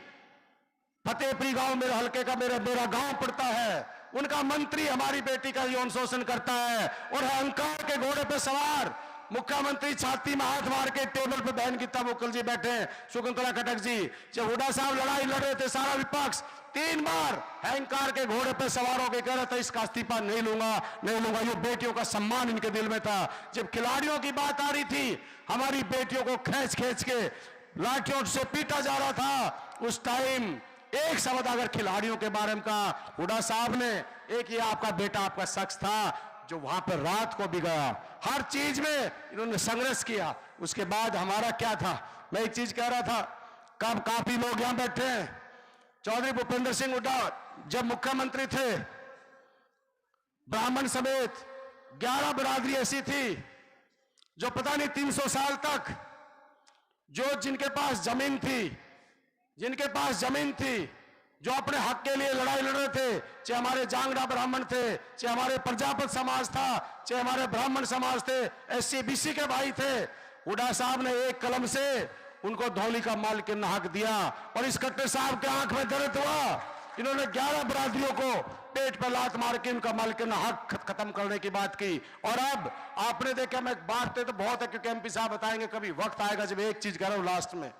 फतेहपुरी गांव, मेरे हल्के का मेरा गांव पड़ता है, उनका मंत्री हमारी बेटी का यौन शोषण करता है और अहंकार के घोड़े पे सवार मुख्यमंत्री छाती में हाथ मार के टेबल पे बहन गीता भुक्कल जी बैठे हैं, शकुंतला खट्टक जी। जब हुड्डा साहब लड़ाई लड़ रहे थे, सारा विपक्ष 3 बार अहंकार के घोड़े पे सवार होकर कह रहा था इसका इस्तीफा नहीं लूंगा, नहीं लूंगा। ये बेटियों का सम्मान इनके दिल में था। जब खिलाड़ियों की बात आ रही थी, हमारी बेटियों को खींच खींच के लाठियों से पीटा जा रहा था, उस टाइम एक शब्द अगर खिलाड़ियों के बारे में कहा हुड्डा साहब ने, एक ये आपका बेटा आपका शख्स था जो वहां पर रात को भी गया, हर चीज में इन्होंने संघर्ष किया। उसके बाद हमारा क्या था, मैं एक चीज कह रहा था, कब काफी लोग यहां बैठे हैं, चौधरी भूपेंद्र सिंह हुड्डा जब मुख्यमंत्री थे, ब्राह्मण समेत 11 बिरादरी ऐसी थी जो पता नहीं 300 साल तक जो जिनके पास जमीन थी, जो अपने हक के लिए लड़ाई लड़ रहे थे, चाहे हमारे जांगड़ा ब्राह्मण थे, चाहे हमारे प्रजापत समाज था, चाहे हमारे ब्राह्मण समाज थे, SC BC के भाई थे, हुड्डा साहब ने एक कलम से उनको धौली का मालकिन हक दिया। और इस खट्टर साहब के आंख में दर्द हुआ, इन्होंने 11 बिरादरियों को पेट पर लात मार के उनका मालकिन हक खत्म करने की बात की। और अब आपने देखा, मैं बांटते तो बहुत है क्योंकि MP साहब बताएंगे, कभी वक्त आएगा जब एक चीज कह रहा हूं लास्ट में,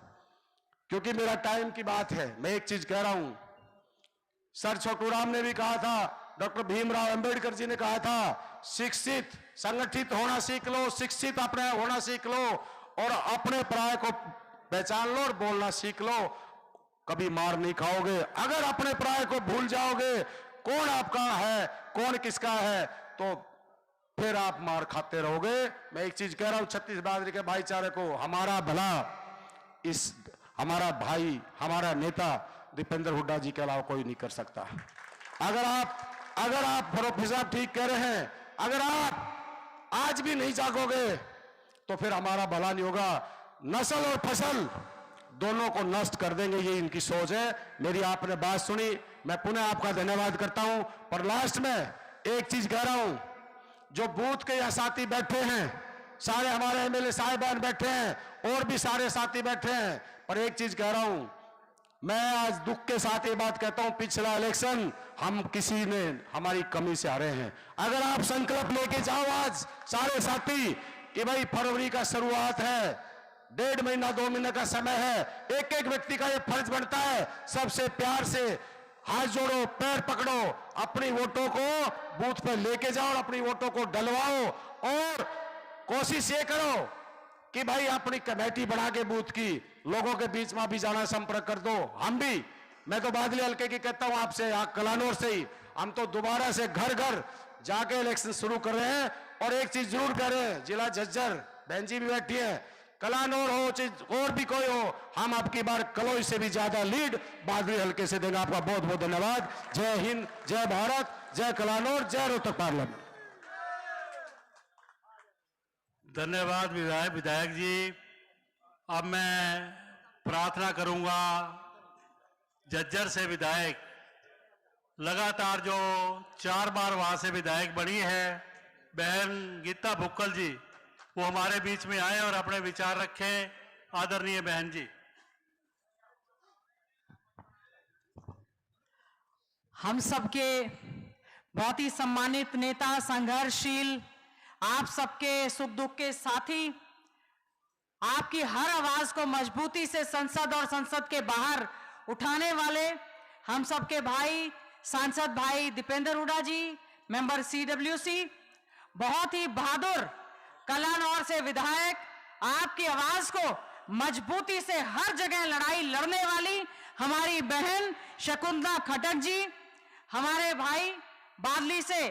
क्योंकि मेरा टाइम की बात है, मैं एक चीज कह रहा हूं। सर छोटूराम ने भी कहा था, डॉक्टर भीमराव अंबेडकर जी ने कहा था, शिक्षित संगठित होना सीख लो, शिक्षित अपने होना सीख लो और अपने पराये को पहचान लो और बोलना सीख लो, कभी मार नहीं खाओगे। अगर अपने पराये को भूल जाओगे, कौन आपका है कौन किसका है, तो फिर आप मार खाते रहोगे। मैं एक चीज कह रहा हूं छत्तीस बिरादरी के भाईचारे को, हमारा भला इस हमारा भाई, हमारा नेता दीपेंद्र हुड्डा जी के अलावा कोई नहीं कर सकता। अगर आप प्रोफेसर साहब ठीक कह रहे हैं, अगर आप आज भी नहीं जागोगे तो फिर हमारा भला नहीं होगा। नस्ल और फसल दोनों को नष्ट कर देंगे, ये इनकी सोच है। मेरी आपने बात सुनी, मैं पुनः आपका धन्यवाद करता हूं। पर लास्ट में एक चीज कह रहा हूं, जो बूथ के यहाँ साथी बैठे हैं, सारे हमारे MLA साहिबान बैठे हैं और भी सारे साथी बैठे हैं, पर एक चीज कह रहा हूं, मैं आज दुख के साथ ये बात कहता हूं, पिछला इलेक्शन हम किसी ने हमारी कमी से हारे हैं। अगर आप संकल्प लेके जाओ आज सारे साथी कि भाई फरवरी का शुरुआत है, 1.5 महीना 2 महीने का समय है, एक एक व्यक्ति का ये फर्ज बनता है, सबसे प्यार से हाथ जोड़ो, पैर पकड़ो, अपनी वोटों को बूथ पे लेके जाओ और अपनी वोटों को डलवाओ और कोशिश ये करो कि भाई अपनी कमेटी बना के बूथ की लोगों के बीच में भी जाना, संपर्क कर दो। हम भी, मैं तो बादली हल्के की कहता हूं आपसे, कलानौर से ही हम तो दोबारा से घर घर जाके इलेक्शन शुरू कर रहे हैं। और एक चीज जरूर कह रहे हैं, जिला झज्जर बहन जी भी बैठी है, कलानौर हो और भी कोई हो, हम आपकी बार कलोई से भी ज्यादा लीड बादली हल्के से देंगे। आपका बहुत बहुत धन्यवाद। जय हिंद, जय भारत, जय कलानौर, जय रोहतक पार्लियामेंट। धन्यवाद विधायक जी। अब मैं प्रार्थना करूंगा झज्जर से विधायक, लगातार जो 4 बार वहां से विधायक बनी है बहन गीता भुक्कल जी, वो हमारे बीच में आए और अपने विचार रखें। आदरणीय बहन जी। हम सबके बहुत ही सम्मानित नेता, संघर्षशील, आप सबके सुख दुख के साथी, आपकी हर आवाज को मजबूती से संसद और संसद के बाहर उठाने वाले हम सबके भाई, सांसद भाई दीपेंद्र हुड्डा जी, मेंबर CWC, बहुत ही बहादुर कलानौर से विधायक, आपकी आवाज को मजबूती से हर जगह लड़ाई लड़ने वाली हमारी बहन शकुंतला खट्टक जी, हमारे भाई बादली से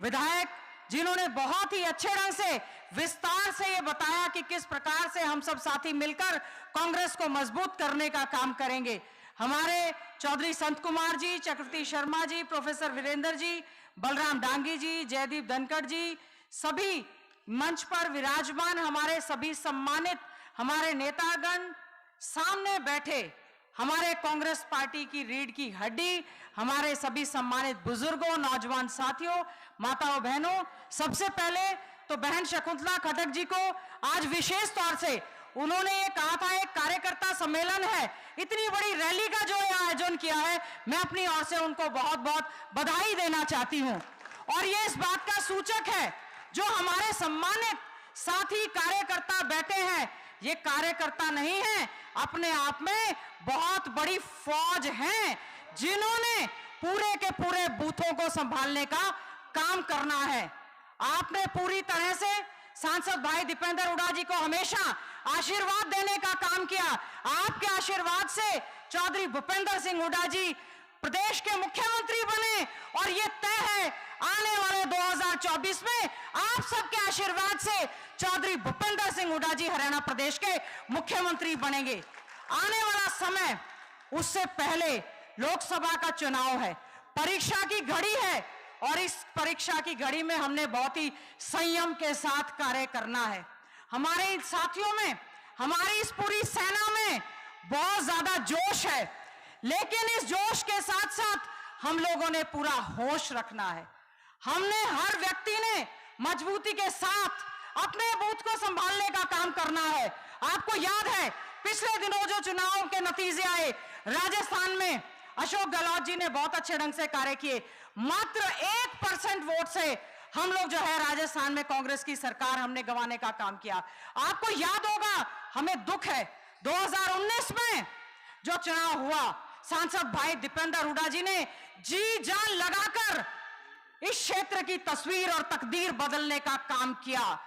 विधायक, जिन्होंने बहुत ही अच्छे ढंग से विस्तार से ये बताया कि किस प्रकार से हम सब साथी मिलकर कांग्रेस को मजबूत करने का काम करेंगे। हमारे चौधरी संत कुमार जी, चक्रवर्ती शर्मा जी, प्रोफेसर वीरेंद्र जी, बलराम डांगी जी, जयदीप धनखड़ जी, सभी मंच पर विराजमान हमारे सभी सम्मानित हमारे नेतागण, सामने बैठे हमारे कांग्रेस पार्टी की रीढ़ की हड्डी, हमारे सभी सम्मानित बुजुर्गों, नौजवान साथियों, माताओं, बहनों, सबसे पहले तो बहन शकुंतला खट्टक जी को आज विशेष तौर से उन्होंने ये कहा था एक कार्यकर्ता सम्मेलन है, इतनी बड़ी रैली का जो आयोजन किया है, मैं अपनी ओर से उनको बहुत बहुत बधाई देना चाहती हूं। और ये इस बात का सूचक है, जो हमारे सम्मानित साथी कार्यकर्ता बैठे हैं, ये कार्यकर्ता नहीं है, अपने आप में बहुत बड़ी फौज है जिन्होंने पूरे के पूरे बूथों को संभालने का काम करना है। आपने पूरी तरह से सांसद भाई दीपेंद्र हुड्डा जी को हमेशा आशीर्वाद देने का काम किया। आपके आशीर्वाद से चौधरी भूपेंद्र सिंह हुड्डा जी प्रदेश के मुख्यमंत्री बने और ये तय है आने वाले 2024 में आप सबके आशीर्वाद से चौधरी भूपेंद्र सिंह हुड्डा जी हरियाणा प्रदेश के मुख्यमंत्री बनेंगे। आने वाला समय, उससे पहले लोकसभा का चुनाव है, परीक्षा की घड़ी है और इस परीक्षा की घड़ी में हमने बहुत ही संयम के साथ कार्य करना है। हमारे इन साथियों में, हमारी इस पूरी सेना में बहुत ज्यादा जोश है, लेकिन इस जोश के साथ साथ हम लोगों ने पूरा होश रखना है। हमने, हर व्यक्ति ने मजबूती के साथ अपने बूथ को संभालने का काम करना है। आपको याद है पिछले दिनों जो चुनाव के नतीजे आए, राजस्थान में अशोक गहलोत जी ने बहुत अच्छे ढंग से कार्य किए। मात्र 1% वोट से हम लोग जो है राजस्थान में कांग्रेस की सरकार हमने गंवाने का काम किया। आपको याद होगा, हमें दुख है 2019 में जो चुनाव हुआ, सांसद भाई दीपेंद्र हुड्डा जी ने जी जान लगाकर इस क्षेत्र की तस्वीर और तकदीर बदलने का काम किया।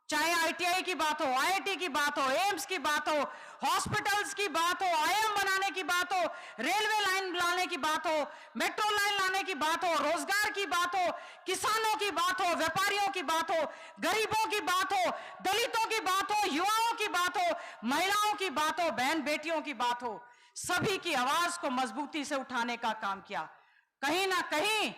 चाहे आईटीआई की बात हो, आईआईटी की बात हो, एम्स की बात हो, हॉस्पिटल्स की बात हो, आईएम बनाने की बात हो, रेलवे लाइन लाने की बात हो, मेट्रो लाइन लाने की बात हो, रोजगार की बात हो, किसानों की बात हो, व्यापारियों की बात हो, गरीबों की बात हो, दलितों की बात हो, युवाओं की बात हो, महिलाओं की बात हो, बहन बेटियों की बात हो, सभी की आवाज को मजबूती से उठाने का काम किया। कहीं ना कहीं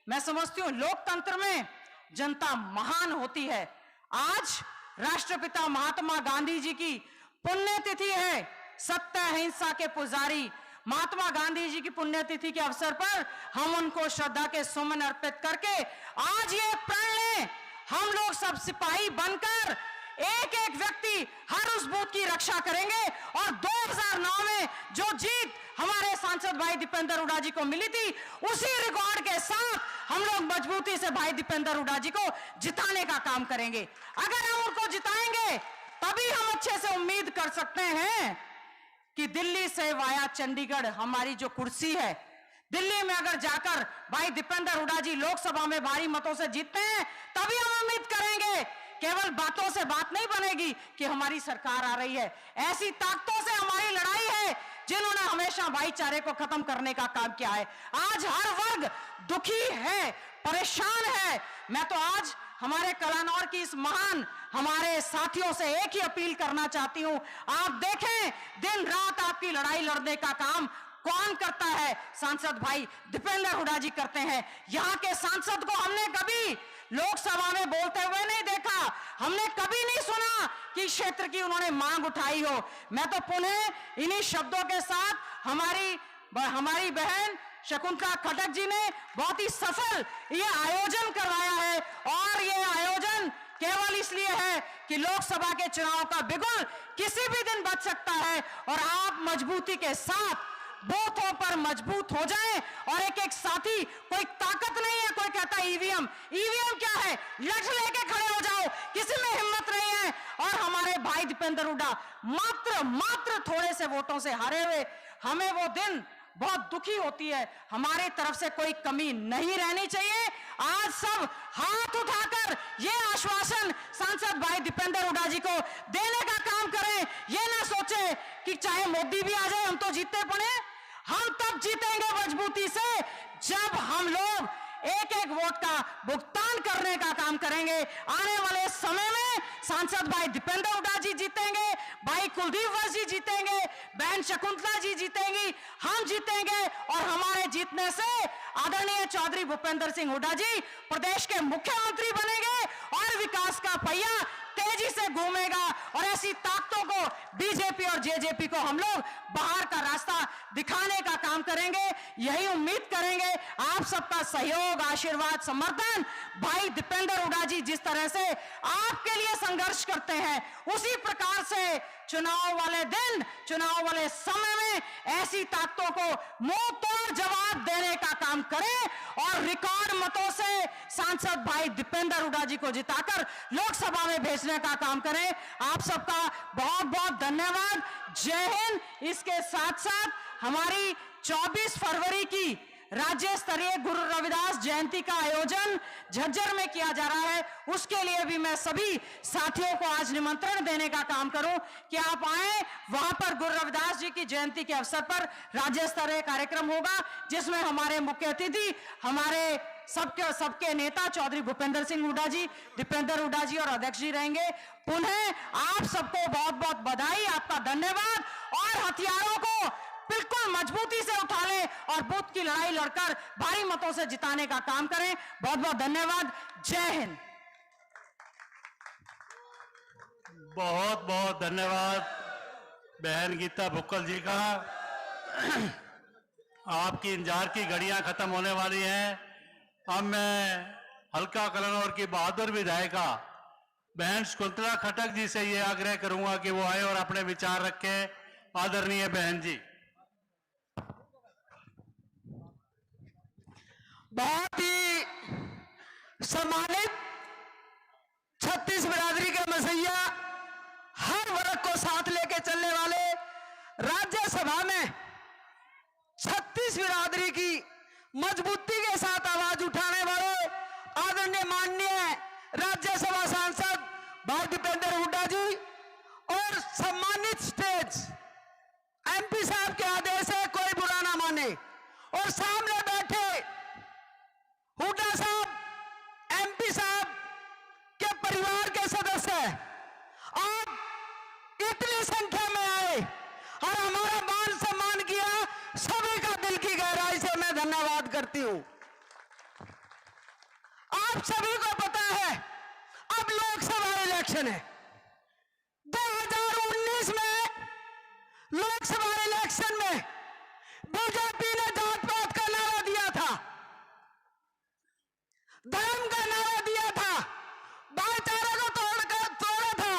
मैं समझती हूं लोकतंत्र में जनता महान होती है। आज राष्ट्रपिता महात्मा गांधी जी की पुण्यतिथि है। सत्य अहिंसा के पुजारी महात्मा गांधी जी की पुण्यतिथि के अवसर पर हम उनको श्रद्धा के सुमन अर्पित करके आज ये प्रण लें, हम लोग सब सिपाही बनकर एक एक व्यक्ति हर उस बूथ की रक्षा करेंगे और 2009 में जो जीत हमारे सांसद भाई दीपेंद्र हुड्डा जी को मिली थी, उसी रिकॉर्ड के साथ हम लोग मजबूती से भाई दीपेंद्र हुड्डा जी को जिताने का काम करेंगे। अगर हम उनको जिताएंगे तभी हम अच्छे से उम्मीद कर सकते हैं कि दिल्ली से वाया चंडीगढ़ हमारी जो कुर्सी है, दिल्ली में अगर जाकर भाई दीपेंद्र हुड्डा जी लोकसभा में भारी मतों से जीतते हैं तभी हम उम्मीद करेंगे। केवल बातों से बात नहीं बनेगी कि हमारी सरकार आ रही है। ऐसी ताकतों से हमारी लड़ाई है जिन्होंने हमेशा भाईचारे को खत्म करने का काम किया है। आज हर वर्ग दुखी है, परेशान है। मैं तो आज हमारे कलानौर की इस महान हमारे साथियों से एक ही अपील करना चाहती हूं, आप देखें दिन रात आपकी लड़ाई लड़ने का काम कौन करता है? सांसद भाई दीपेंद्र हुड्डा जी करते हैं। यहाँ के सांसद को हमने कभी लोकसभा में बोलते हुए नहीं देखा, हमने कभी नहीं सुना कि क्षेत्र की उन्होंने मांग उठाई हो। मैं तो पुनः इन्हीं शब्दों के साथ हमारी बहन शकुंतला खटक जी ने बहुत ही सफल ये आयोजन करवाया है और ये आयोजन केवल इसलिए है कि लोकसभा के चुनाव का बिगुल किसी भी दिन बच सकता है और आप मजबूती के साथ बूथों पर मजबूत हो जाएं और एक एक साथी, कोई ताकत नहीं है, कोई कहता है ईवीएम क्या है, लठ लेके खड़े हो जाओ, किसी में हिम्मत नहीं है। और हमारे भाई दीपेंद्र हुड्डा मात्र थोड़े से वोटों से हारे हुए, हमें वो दिन बहुत दुखी होती है। हमारी तरफ से कोई कमी नहीं रहनी चाहिए। आज सब हाथ उठाकर ये आश्वासन सांसद भाई दीपेंद्र हुड्डा जी को देने का काम करें। ये ना सोचे कि चाहे मोदी भी आ जाए हम तो जीतते पड़े। हम तब जीतेंगे मजबूती से जब हम लोग एक एक वोट का भुगतान करने का काम करेंगे। आने वाले समय में सांसद भाई दीपेंद्र हुड्डा जी जीतेंगे, भाई कुलदीप वत्स जी जीतेंगे, बहन शकुंतला जी जीतेंगी, हम जीतेंगे और हमारे जीतने से आदरणीय चौधरी भूपेंद्र सिंह हुड्डा जी प्रदेश के मुख्यमंत्री बनेंगे और विकास का पहिया तेजी से घूमेगा और ऐसी ताकतों को बीजेपी और जेजेपी को हम लोग बाहर का रास्ता दिखाने का काम करेंगे। यही उम्मीद करेंगे आप सबका सहयोग, आशीर्वाद, समर्थन। भाई दीपेंद्र हुड्डा जी जिस तरह से आपके लिए संघर्ष करते हैं उसी प्रकार से चुनाव वाले दिन, चुनाव वाले समय में ऐसी ताकतों को मुंह तोड़ जवाब देने का काम करें और रिकॉर्ड मतों से सांसद भाई दीपेंद्र हुड्डा जी को जिताकर लोकसभा में भेजने का काम करें। आप सबका बहुत बहुत धन्यवाद। जय हिंद। इसके साथ साथ हमारी 24 फरवरी की राज्य स्तरीय गुरु रविदास जयंती का आयोजन झज्जर में किया जा रहा है, उसके लिए भी मैं सभी साथियों को आज निमंत्रण देने का काम करूं कि आप आए। वहां पर गुरु रविदास जी की जयंती के अवसर पर राज्य स्तरीय कार्यक्रम होगा, जिसमें हमारे मुख्य अतिथि हमारे सबके नेता चौधरी भूपेंद्र सिंह हुड्डा जी, दीपेंद्र हुड्डा जी और अध्यक्ष जी रहेंगे। पुनः आप सबको बहुत बहुत बधाई, आपका धन्यवाद और हथियारों को बिल्कुल मजबूती से उठा लें और बूथ की लड़ाई लड़कर भारी मतों से जिताने का काम करें। बहुत बहुत धन्यवाद। जय हिंद। बहुत बहुत धन्यवाद बहन गीता भुक्कल जी का। आपकी इंतजार की घड़ियां खत्म होने वाली हैं। अब मैं हल्का कलानौर की बहादुर विधायिका बहन शकुंतला खटक जी से ये आग्रह करूंगा कि वो आए और अपने विचार रखें। आदरणीय बहन जी। बहुत ही सम्मानित 36 बिरादरी के मसैया, हर वर्ग को साथ लेके चलने वाले, राज्यसभा में 36 बिरादरी की मजबूती के साथ आवाज उठाने वाले आदरणीय माननीय राज्यसभा सांसद भाई दीपेंद्र हुड्डा जी और सम्मानित स्टेज एमपी साहब के आदेश है कोई बुरा ना माने, और सामने बैठे हुड्डा साहब एमपी साहब के परिवार के सदस्य, आप इतनी संख्या में आए और हमारा मान सम्मान किया, सभी का दिल की गहराई से मैं धन्यवाद करती हूं। आप सभी को पता है अब लोकसभा इलेक्शन है। 2019 में लोकसभा इलेक्शन में बीजेपी ने जात पात का नारा दिया था, धर्म का नारा दिया था, भाईचारा को तोड़ा था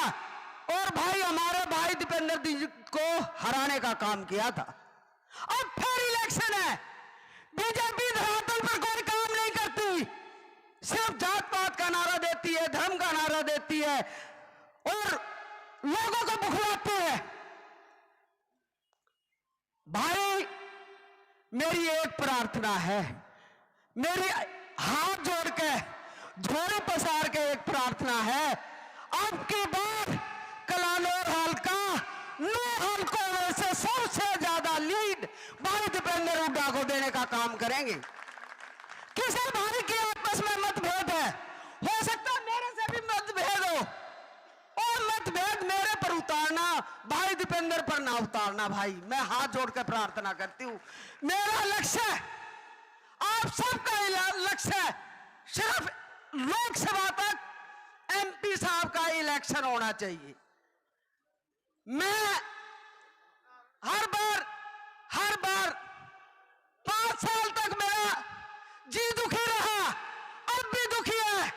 और भाई हमारे भाई दीपेंद्र जी को हराने का काम किया था। अब फिर इलेक्शन है, बीजेपी धरातल पर कोई काम नहीं करती, सिर्फ जात पात का नारा देती है, धर्म का नारा देती है और लोगों को बुखलाती है। भाई मेरी एक प्रार्थना है, मेरी हाथ जोड़ के झोले पसार के एक प्रार्थना है, अब की बार कलानौर हल्का 9 हल्कों में से सबसे ज्यादा लीड भाई दीपेंद्र हुड्डा को देने का काम करेंगे। किसी भाई के आपस में मतभेद है, हो सकता मेरे से भी मतभेद हो, और मतभेद मेरे पर उतारना, भाई दीपेंद्र पर ना उतारना। भाई मैं हाथ जोड़ के प्रार्थना करती हूं, मेरा लक्ष्य, आप सबका लक्ष्य है सिर्फ लोकसभा तक एमपी साहब का इलेक्शन होना चाहिए। मैं हर बार 5 साल तक मेरा जी दुखी रहा, अब भी दुखी है,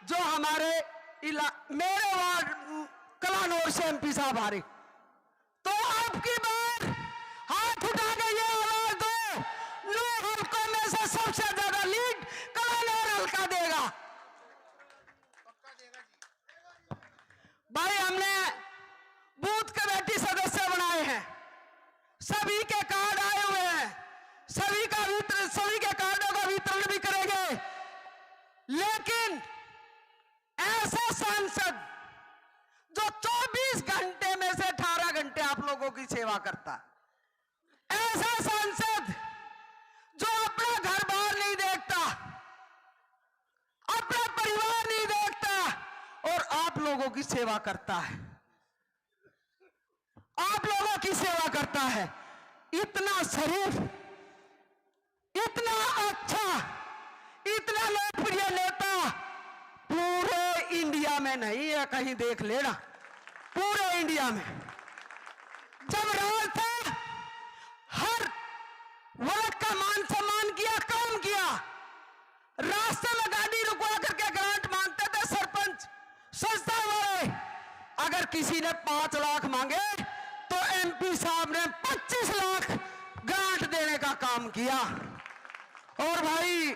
जो हमारे मेरे वार्ड कलानौर से एमपी साहब हारे। तो अब की बार हाथ उठा के ये आवाज दो, 9 हल्कों में से सबसे ज्यादा लीड कलानौर हल्का देगा। भाई हमने बूथ कमेटी सदस्य बनाए हैं, सभी के कार्ड आए हुए हैं, सभी के कार्डों का वितरण भी करेंगे, लेकिन ऐसा सांसद जो 24 घंटे में से 18 घंटे आप लोगों की सेवा करता है, ऐसा सांसद जो अपना घर बार नहीं देखता, अपना परिवार नहीं देखता और आप लोगों की सेवा करता है, आप लोगों की सेवा करता है। इतना शरीफ, इतना अच्छा, इतना लोकप्रिय नेता पूरे इंडिया में नहीं है, कहीं देख लेना, पूरे इंडिया में। जब राज था, हर वर्ग का मान सम्मान किया, काम किया, रास्ते में गाड़ी रुकवा करके ग्रांट मांगते थे सरपंच, संस्था वाले। अगर किसी ने 5 लाख मांगे तो एमपी साहब ने 25 लाख का काम किया। और भाई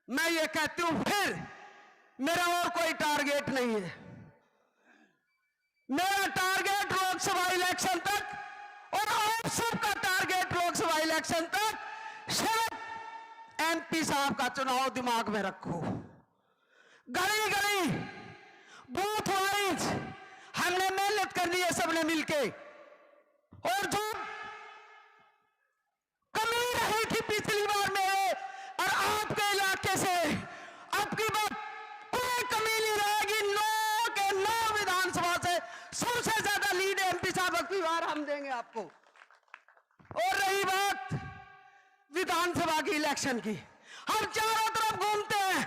मैं ये कहती हूं फिर, मेरा और कोई टारगेट नहीं है। मेरा टारगेट लोकसभा इलेक्शन तक और आप सबका टारगेट लोकसभा इलेक्शन तक सिर्फ एमपी साहब का चुनाव दिमाग में रखो। गली गली बूथ वाइज हमने मेहनत करनी है सबने मिलके। और जो कमी रही थी पिछली बार में और आपके इलाके से, अब की बार कोई कमी नहीं रहेगी। 9 के 9 विधानसभा से सबसे ज्यादा लीड एमपी साहब अब की बार हम देंगे आपको। और रही बात विधानसभा की इलेक्शन की, हम चारों तरफ घूमते हैं,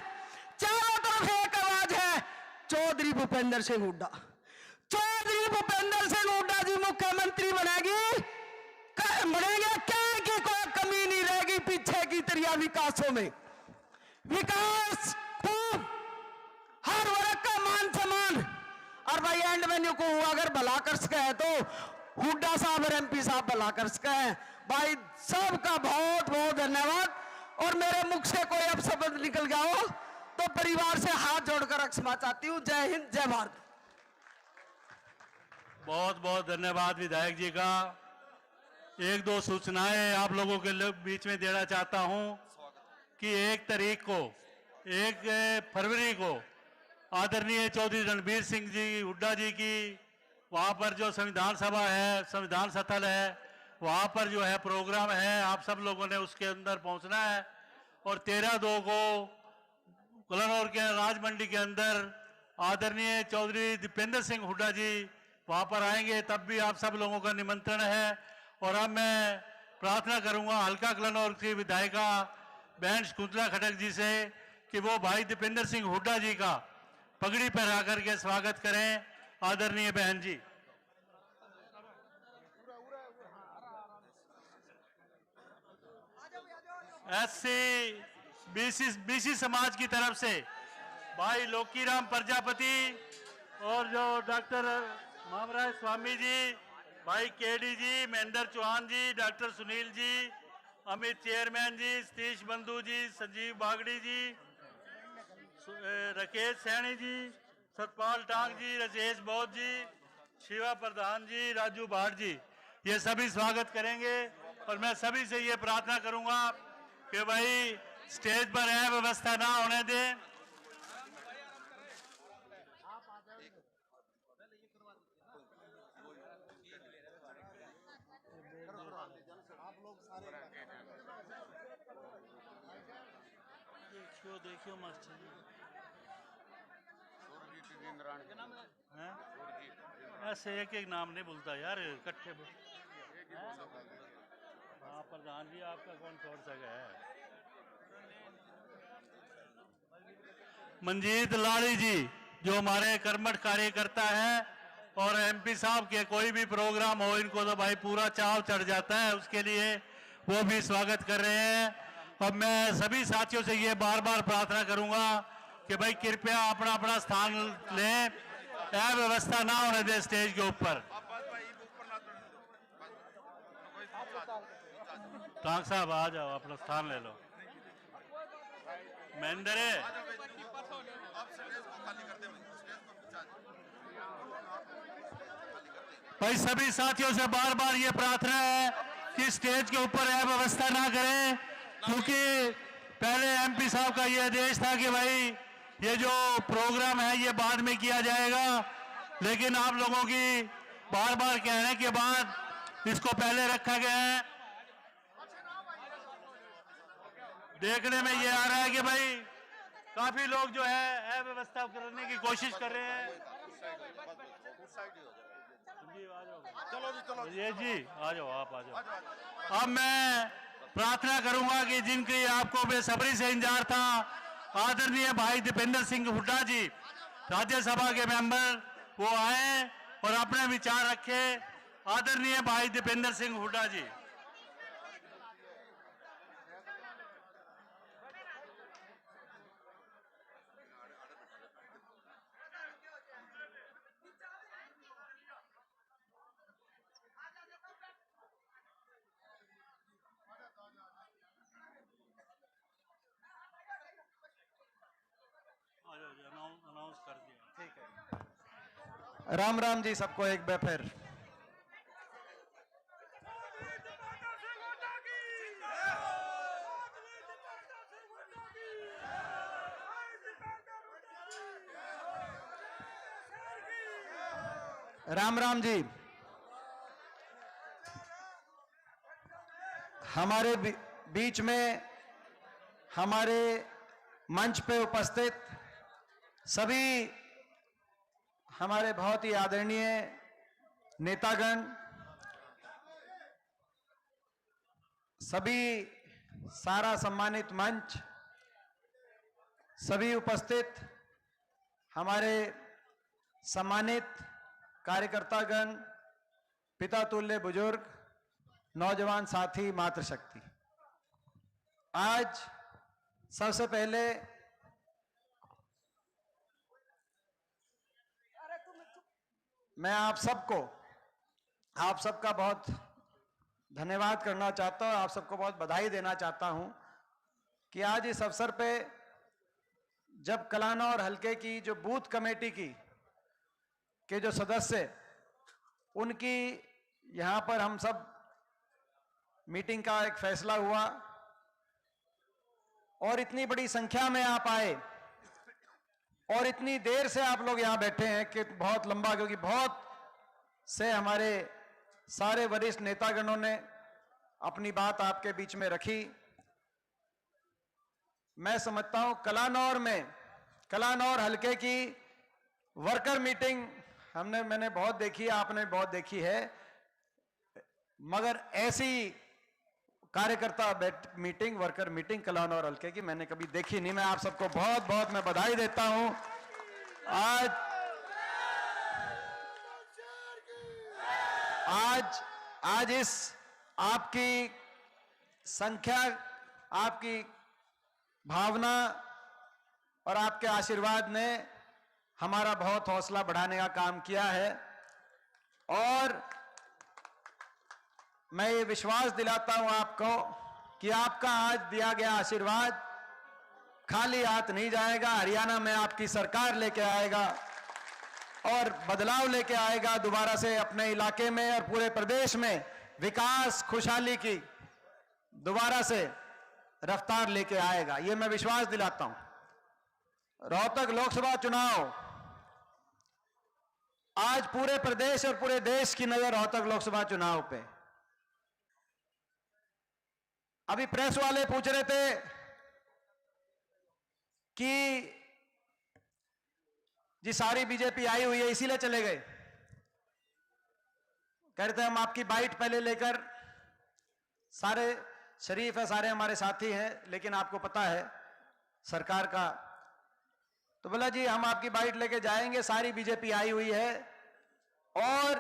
चारों तरफ एक आवाज है, चौधरी भूपेंद्र सिंह हुड्डा। चौधरी भूपेंद्र सिंह हुड्डा जी मुख्यमंत्री बनेंगे क्या की कोई कमी नहीं रहेगी पीछे की तरह विकासों में। विकास खूब, हर वर्ग का मान सम्मान। और भाई एंड मेन्यू को अगर भला कर सके है तो हुड्डा साहब और एमपी साहब भला कर सके हैं। भाई सबका बहुत बहुत धन्यवाद। और मेरे मुख से कोई अब शब्द निकल गया हो तो परिवार से हाथ जोड़कर क्षमा चाहती हूं। जय हिंद, जय भारत। बहुत बहुत धन्यवाद विधायक जी का। एक दो सूचनाएं आप लोगों के बीच में देना चाहता हूं कि 1 फरवरी को आदरणीय चौधरी रणबीर सिंह जी हुड्डा जी की वहां पर जो संविधान सभा है, संविधान स्थल है, वहां पर जो है प्रोग्राम है, आप सब लोगों ने उसके अंदर पहुंचना है। और 13/2 को कलानौर के राज मंडी के अंदर आदरणीय चौधरी दीपेंद्र सिंह हुड्डा जी वहां पर आएंगे, तब भी आप सब लोगों का निमंत्रण है। और अब मैं प्रार्थना करूंगा हल्का कलानौर की विधायिका बहन शकुंतला खटक जी से कि वो भाई दीपेंद्र सिंह हुड्डा जी का पगड़ी पहरा करके स्वागत करें। आदरणीय बहन जी। बीसी समाज की तरफ से भाई लोकीराम प्रजापति और जो डॉक्टर मामराज स्वामी जी, भाई केडी जी, महेंद्र चौहान जी, डॉक्टर सुनील जी, अमित चेयरमैन जी, सतीश बंधु जी, संजीव बागड़ी जी, राकेश सैनी जी, सतपाल टांग जी, राजेश बौद्ध जी, शिवा प्रधान जी, राजू भाट जी, ये सभी स्वागत करेंगे। और मैं सभी से ये प्रार्थना करूंगा कि भाई स्टेज पर अव्यवस्था ना होने दें। देखियो मास्टर जी, ऐसे एक नाम नहीं बोलता यार, इकट्ठे हाँ प्रधान जी आपका कौन छोड़ सका है। मंजीत लाड़ी जी जो हमारे कर्मठ कार्यकर्ता है, और एमपी साहब के कोई भी प्रोग्राम हो इनको तो भाई पूरा चाव चढ़ जाता है, उसके लिए वो भी स्वागत कर रहे हैं। अब मैं सभी साथियों से ये बार बार प्रार्थना करूंगा कि भाई कृपया अपना अपना स्थान लें, अव्यवस्था ना होने दें स्टेज के ऊपर। टांग साहब आ जाओ, अपना स्थान ले लो। महेंद्र भाई सभी साथियों से बार बार ये प्रार्थना है कि स्टेज के ऊपर अव्यवस्था ना करें, क्योंकि पहले एमपी साहब का ये आदेश था कि भाई ये जो प्रोग्राम है ये बाद में किया जाएगा, लेकिन आप लोगों की बार बार कहने के बाद इसको पहले रखा गया है। देखने में ये आ रहा है कि भाई काफी लोग जो है अव्यवस्था करने की कोशिश कर रहे हैं। चलो ये जी आ जाओ, आप आ जाओ। अब मैं प्रार्थना करूंगा कि जिनकी आपको बेसब्री से इंतजार था, आदरणीय भाई दीपेंद्र सिंह हुड्डा जी राज्यसभा के मेंबर, वो आए और अपने विचार रखे। आदरणीय भाई दीपेंद्र सिंह हुड्डा जी। राम राम जी सबको एक बार फिर। राम राम जी। हमारे बीच में हमारे मंच पे उपस्थित सभी हमारे बहुत ही आदरणीय नेतागण, सभी सारा सम्मानित मंच, सभी उपस्थित हमारे सम्मानित कार्यकर्तागण, पिता तुल्य बुजुर्ग, नौजवान साथी, मातृशक्ति, आज सबसे पहले मैं आप सबका बहुत धन्यवाद करना चाहता हूं, आप सबको बहुत बधाई देना चाहता हूं कि आज इस अवसर पे जब कलानौर हल्के की जो बूथ कमेटी के जो सदस्य, उनकी यहां पर हम सब मीटिंग का एक फैसला हुआ और इतनी बड़ी संख्या में आप आए और इतनी देर से आप लोग यहां बैठे हैं कि बहुत लंबा, क्योंकि बहुत से हमारे सारे वरिष्ठ नेतागणों ने अपनी बात आपके बीच में रखी। मैं समझता हूं कलानौर हल्के की वर्कर मीटिंग मैंने बहुत देखी है, आपने बहुत देखी है, मगर ऐसी कार्यकर्ता मीटिंग, वर्कर मीटिंग कलानौर हल्के की मैंने कभी देखी नहीं। मैं आप सबको बहुत बहुत मैं बधाई देता हूं। आज इस आपकी संख्या, आपकी भावना और आपके आशीर्वाद ने हमारा बहुत हौसला बढ़ाने का काम किया है और मैं ये विश्वास दिलाता हूं आपको कि आपका आज दिया गया आशीर्वाद खाली हाथ नहीं जाएगा। हरियाणा में आपकी सरकार लेके आएगा और बदलाव लेके आएगा, दोबारा से अपने इलाके में और पूरे प्रदेश में विकास, खुशहाली की दोबारा से रफ्तार लेके आएगा, ये मैं विश्वास दिलाता हूं। रोहतक लोकसभा चुनाव, आज पूरे प्रदेश और पूरे देश की नजर रोहतक लोकसभा चुनाव पे। अभी प्रेस वाले पूछ रहे थे कि जी सारी बीजेपी आई हुई है इसीलिए चले गए। कह रहे थे हम आपकी बाइट पहले लेकर, सारे शरीफ है, सारे हमारे साथी हैं, लेकिन आपको पता है सरकार का, तो बोला जी हम आपकी बाइट लेके जाएंगे, सारी बीजेपी आई हुई है और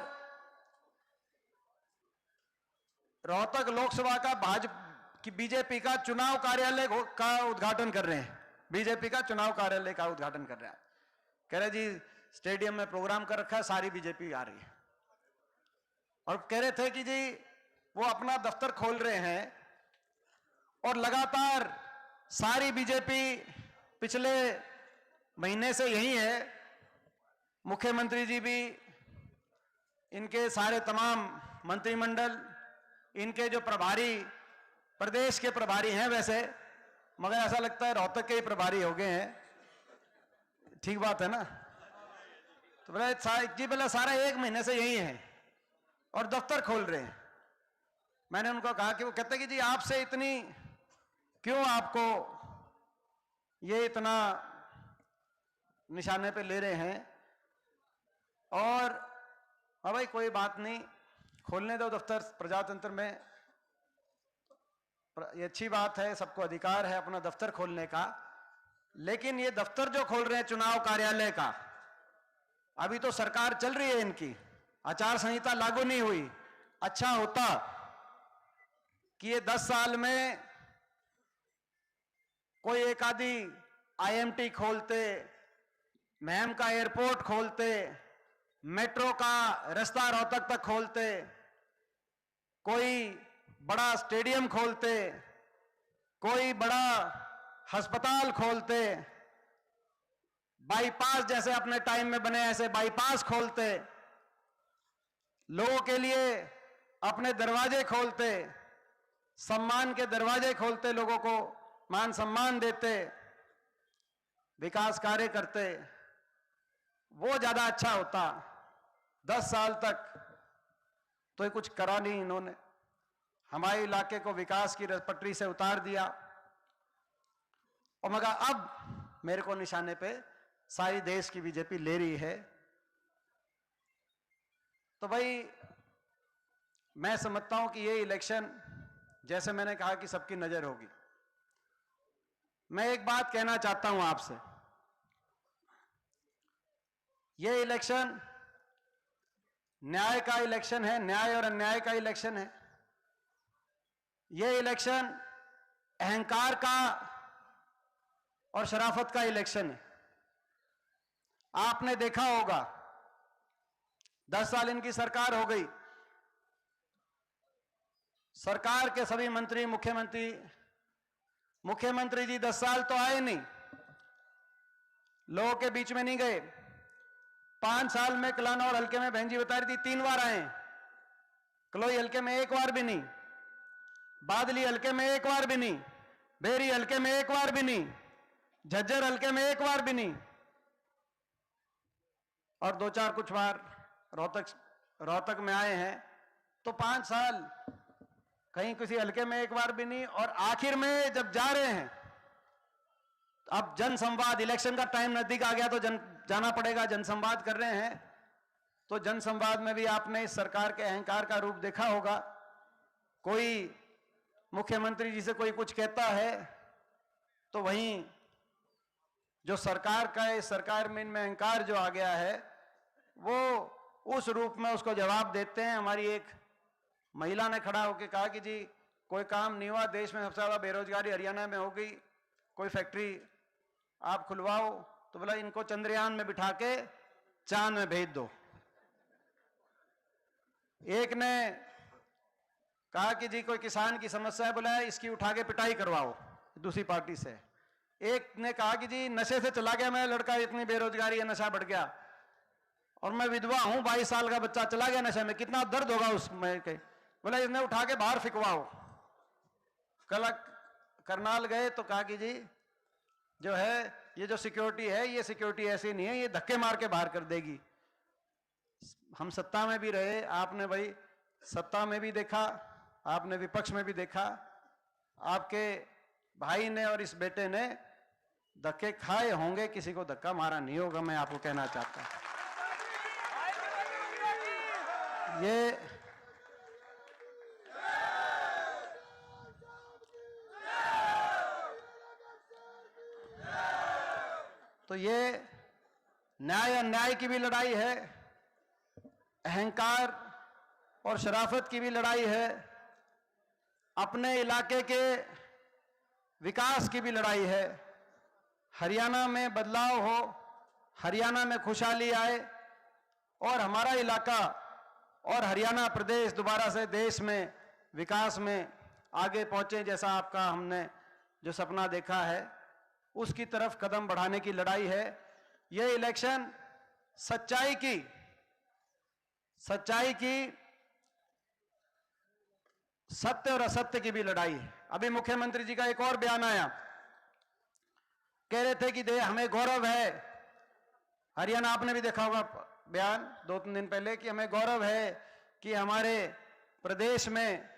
रोहतक लोकसभा का भाजपा की बीजेपी का चुनाव कार्यालय का उद्घाटन कर रहे हैं, बीजेपी का चुनाव कार्यालय का उद्घाटन कर रहे हैं। कह रहे जी स्टेडियम में प्रोग्राम कर रखा है, सारी बीजेपी आ रही है। और कह रहे थे कि जी वो अपना दफ्तर खोल रहे हैं और लगातार सारी बीजेपी पिछले महीने से यही है, मुख्यमंत्री जी भी, इनके सारे तमाम मंत्रिमंडल, इनके जो प्रभारी, प्रदेश के प्रभारी हैं वैसे, मगर ऐसा लगता है रोहतक के ही प्रभारी हो गए हैं। ठीक बात है ना? तो बोला जी बोला सारा एक महीने से यही है और दफ्तर खोल रहे हैं। मैंने उनको कहा कि वो कहते कि जी आपसे इतनी क्यों, आपको ये इतना निशाने पे ले रहे हैं, और हाँ भाई कोई बात नहीं, खोलने दो दफ्तर, प्रजातंत्र में ये अच्छी बात है, सबको अधिकार है अपना दफ्तर खोलने का। लेकिन ये दफ्तर जो खोल रहे हैं चुनाव कार्यालय का, अभी तो सरकार चल रही है, इनकी आचार संहिता लागू नहीं हुई। अच्छा होता कि ये 10 साल में कोई एक आधी आईएमटी खोलते, महम का एयरपोर्ट खोलते, मेट्रो का रास्ता रोहतक तक खोलते, कोई बड़ा स्टेडियम खोलते, कोई बड़ा अस्पताल खोलते, बाईपास जैसे अपने टाइम में बने ऐसे बाईपास खोलते, लोगों के लिए अपने दरवाजे खोलते, सम्मान के दरवाजे खोलते, लोगों को मान सम्मान देते, विकास कार्य करते, वो ज्यादा अच्छा होता। 10 साल तक तो ये कुछ करा नहीं इन्होंने, हमारे इलाके को विकास की पटरी से उतार दिया। और मगर अब मेरे को निशाने पे सारी देश की बीजेपी ले रही है। तो भाई मैं समझता हूं कि ये इलेक्शन, जैसे मैंने कहा कि सबकी नजर होगी, मैं एक बात कहना चाहता हूं आपसे, ये इलेक्शन न्याय का इलेक्शन है, न्याय और अन्याय का इलेक्शन है। ये इलेक्शन अहंकार का और शराफत का इलेक्शन है। आपने देखा होगा 10 साल इनकी सरकार हो गई, सरकार के सभी मंत्री, मुख्यमंत्री जी 10 साल तो आए नहीं, लोगों के बीच में नहीं गए। 5 साल में कलानौर हल्के में बहन जी बता रही थी 3 बार आए, कलोई हल्के में 1 बार भी नहीं, बादली हल्के में 1 बार भी नहीं, बेरी हल्के में 1 बार भी नहीं, झज्जर हल्के में 1 बार भी नहीं, और 2-4 कुछ बार रोहतक में आए हैं। तो 5 साल कहीं किसी हल्के में 1 बार भी नहीं। और आखिर में जब जा रहे हैं, अब जनसंवाद, इलेक्शन का टाइम नजदीक आ गया तो जाना पड़ेगा, जनसंवाद कर रहे हैं। तो जनसंवाद में भी आपने इस सरकार के अहंकार का रूप देखा होगा। कोई मुख्यमंत्री जी से कोई कुछ कहता है तो वहीं जो सरकार का है, सरकार में इनमें अहंकार जो आ गया है, वो उस रूप में उसको जवाब देते हैं। हमारी एक महिला ने खड़ा होकर कहा कि जी कोई काम नहीं हुआ, देश में सबसे ज्यादा बेरोजगारी हरियाणा में हो गई, कोई फैक्ट्री आप खुलवाओ। तो बोला इनको चंद्रयान में बिठा के चांद में भेज दो। एक ने कहा कि जी कोई किसान की समस्या है, बोला इसकी उठा के पिटाई करवाओ दूसरी पार्टी से। एक ने कहा कि जी नशे से चला गया मेरा लड़का, इतनी बेरोजगारी है, नशा बढ़ गया, और मैं विधवा हूं, 22 साल का बच्चा चला गया नशे में, कितना दर्द होगा उसमें के। बोला इसने उठा के बाहर फिकवाओ। कल करनाल गए तो कहा कि जी जो है ये जो सिक्योरिटी है, ये सिक्योरिटी ऐसी नहीं है, ये धक्के मार के बाहर कर देगी। हम सत्ता में भी रहे, आपने भाई सत्ता में भी देखा, आपने विपक्ष में भी देखा, आपके भाई ने और इस बेटे ने धक्के खाए होंगे, किसी को धक्का मारा नहीं होगा। मैं आपको कहना चाहता हूं ये न्याय अन्याय की भी लड़ाई है, अहंकार और शराफत की भी लड़ाई है, अपने इलाके के विकास की भी लड़ाई है। हरियाणा में बदलाव हो, हरियाणा में खुशहाली आए और हमारा इलाका और हरियाणा प्रदेश दोबारा से देश में विकास में आगे पहुंचे, जैसा आपका हमने जो सपना देखा है उसकी तरफ कदम बढ़ाने की लड़ाई है। यह इलेक्शन सच्चाई की, सत्य और असत्य की भी लड़ाई है। अभी मुख्यमंत्री जी का एक और बयान आया, कह रहे थे कि हमें गौरव है, हरियाणा आपने भी देखा होगा बयान 2-3 दिन पहले, कि हमें गौरव है कि हमारे प्रदेश में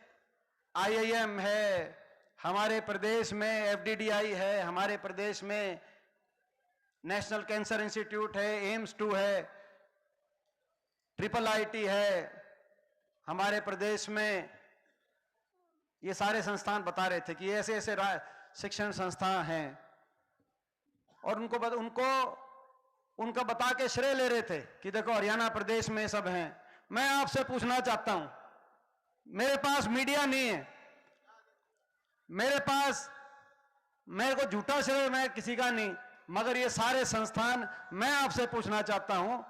IIM है, हमारे प्रदेश में FDDI है, हमारे प्रदेश में नेशनल कैंसर इंस्टीट्यूट है, एम्स 2 है, IIIT है, हमारे प्रदेश में ये सारे संस्थान बता रहे थे कि ऐसे ऐसे शिक्षण संस्थान हैं, और उनका बता के श्रेय ले रहे थे कि देखो हरियाणा प्रदेश में सब हैं। मैं आपसे पूछना चाहता हूं, मेरे पास मीडिया नहीं है, मेरे को झूठा श्रेय मैं किसी का नहीं, मगर ये सारे संस्थान, मैं आपसे पूछना चाहता हूं,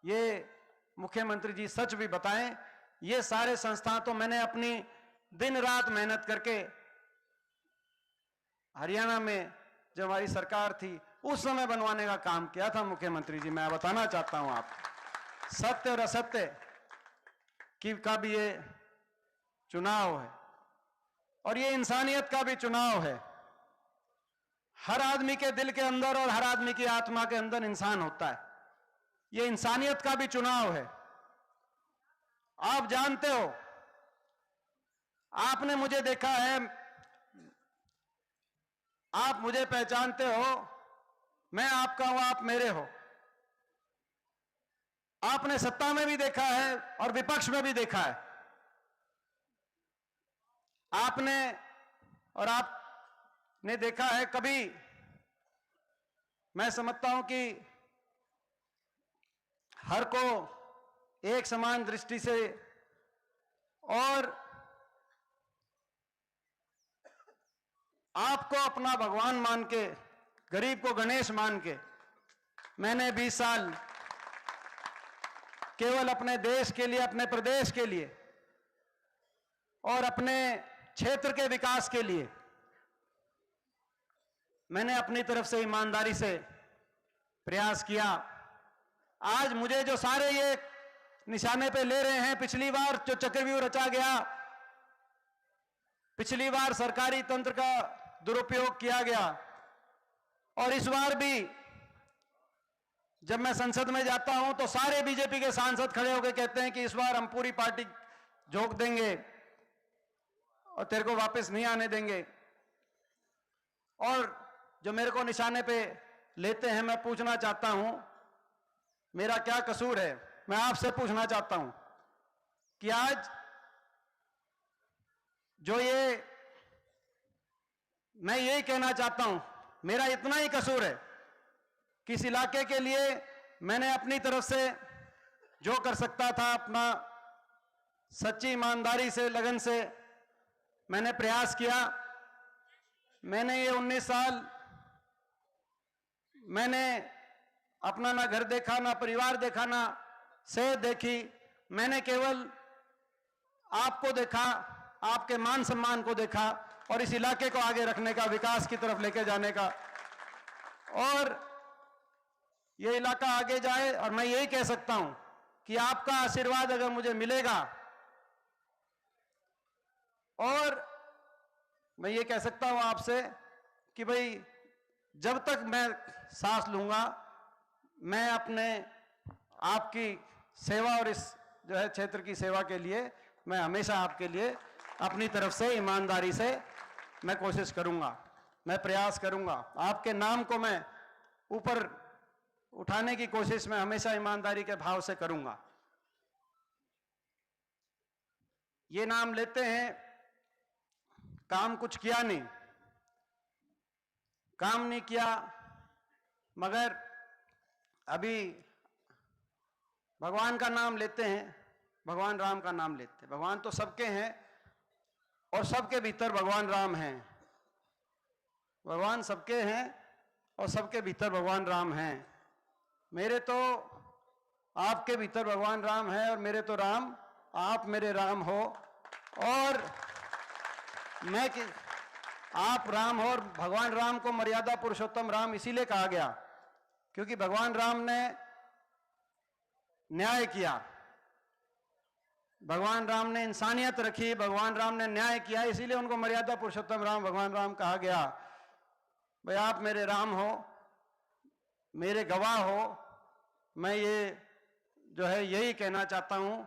ये मुख्यमंत्री जी सच भी बताएं, ये सारे संस्थान तो मैंने अपनी दिन रात मेहनत करके हरियाणा में जब हमारी सरकार थी उस समय बनवाने का काम किया था मुख्यमंत्री जी। मैं बताना चाहता हूं आपको, सत्य और असत्य की का भी ये चुनाव है और ये इंसानियत का भी चुनाव है। हर आदमी के दिल के अंदर और हर आदमी की आत्मा के अंदर इंसान होता है। ये इंसानियत का भी चुनाव है। आप जानते हो, आपने मुझे देखा है, आप मुझे पहचानते हो, मैं आपका हूं, आप मेरे हो। आपने सत्ता में भी देखा है और विपक्ष में भी देखा है। आपने और आपने देखा है, कभी मैं समझता हूं कि हर को एक समान दृष्टि से और आपको अपना भगवान मान के, गरीब को गणेश मान के मैंने 20 साल केवल अपने देश के लिए, अपने प्रदेश के लिए और अपने क्षेत्र के विकास के लिए मैंने अपनी तरफ से ईमानदारी से प्रयास किया। आज मुझे जो सारे ये निशाने पे ले रहे हैं, पिछली बार जो चक्रव्यूह रचा गया, पिछली बार सरकारी तंत्र का दुरुपयोग किया गया और इस बार भी जब मैं संसद में जाता हूं तो सारे बीजेपी के सांसद खड़े होकर कहते हैं कि इस बार हम पूरी पार्टी झोंक देंगे और तेरे को वापस नहीं आने देंगे। और जो मेरे को निशाने पे लेते हैं, मैं पूछना चाहता हूं, मेरा क्या कसूर है? मैं आपसे पूछना चाहता हूं कि आज जो ये, मैं यही कहना चाहता हूं, मेरा इतना ही कसूर है कि इस इलाके के लिए मैंने अपनी तरफ से जो कर सकता था, अपना सच्ची ईमानदारी से, लगन से मैंने प्रयास किया। मैंने ये 19 साल मैंने अपना ना घर देखा, ना परिवार देखा, ना सेहत देखी। मैंने केवल आपको देखा, आपके मान सम्मान को देखा और इस इलाके को आगे रखने का, विकास की तरफ लेके जाने का। और ये इलाका आगे जाए और मैं यही कह सकता हूं कि आपका आशीर्वाद अगर मुझे मिलेगा, और मैं ये कह सकता हूं आपसे कि भाई जब तक मैं सांस लूंगा, मैं अपने आपकी सेवा और इस जो है क्षेत्र की सेवा के लिए मैं हमेशा आपके लिए अपनी तरफ से ईमानदारी से मैं कोशिश करूंगा, मैं प्रयास करूंगा। आपके नाम को मैं ऊपर उठाने की कोशिश मैं हमेशा ईमानदारी के भाव से करूंगा। ये नाम लेते हैं, काम कुछ किया नहीं, काम नहीं किया, मगर अभी भगवान का नाम लेते हैं, भगवान राम का नाम लेते हैं। भगवान तो सबके हैं और सबके भीतर भगवान राम हैं। भगवान सबके हैं और सबके भीतर भगवान राम हैं। मेरे तो आपके भीतर भगवान राम है और मेरे तो राम, आप मेरे राम हो और मैं कि आप राम हो। और भगवान राम को मर्यादा पुरुषोत्तम राम इसीलिए कहा गया क्योंकि भगवान राम ने न्याय किया, भगवान राम ने इंसानियत रखी, भगवान राम ने न्याय किया, इसीलिए उनको मर्यादा पुरुषोत्तम राम, भगवान राम कहा गया। भाई आप मेरे राम हो, मेरे गवाह हो। मैं ये जो है यही कहना चाहता हूं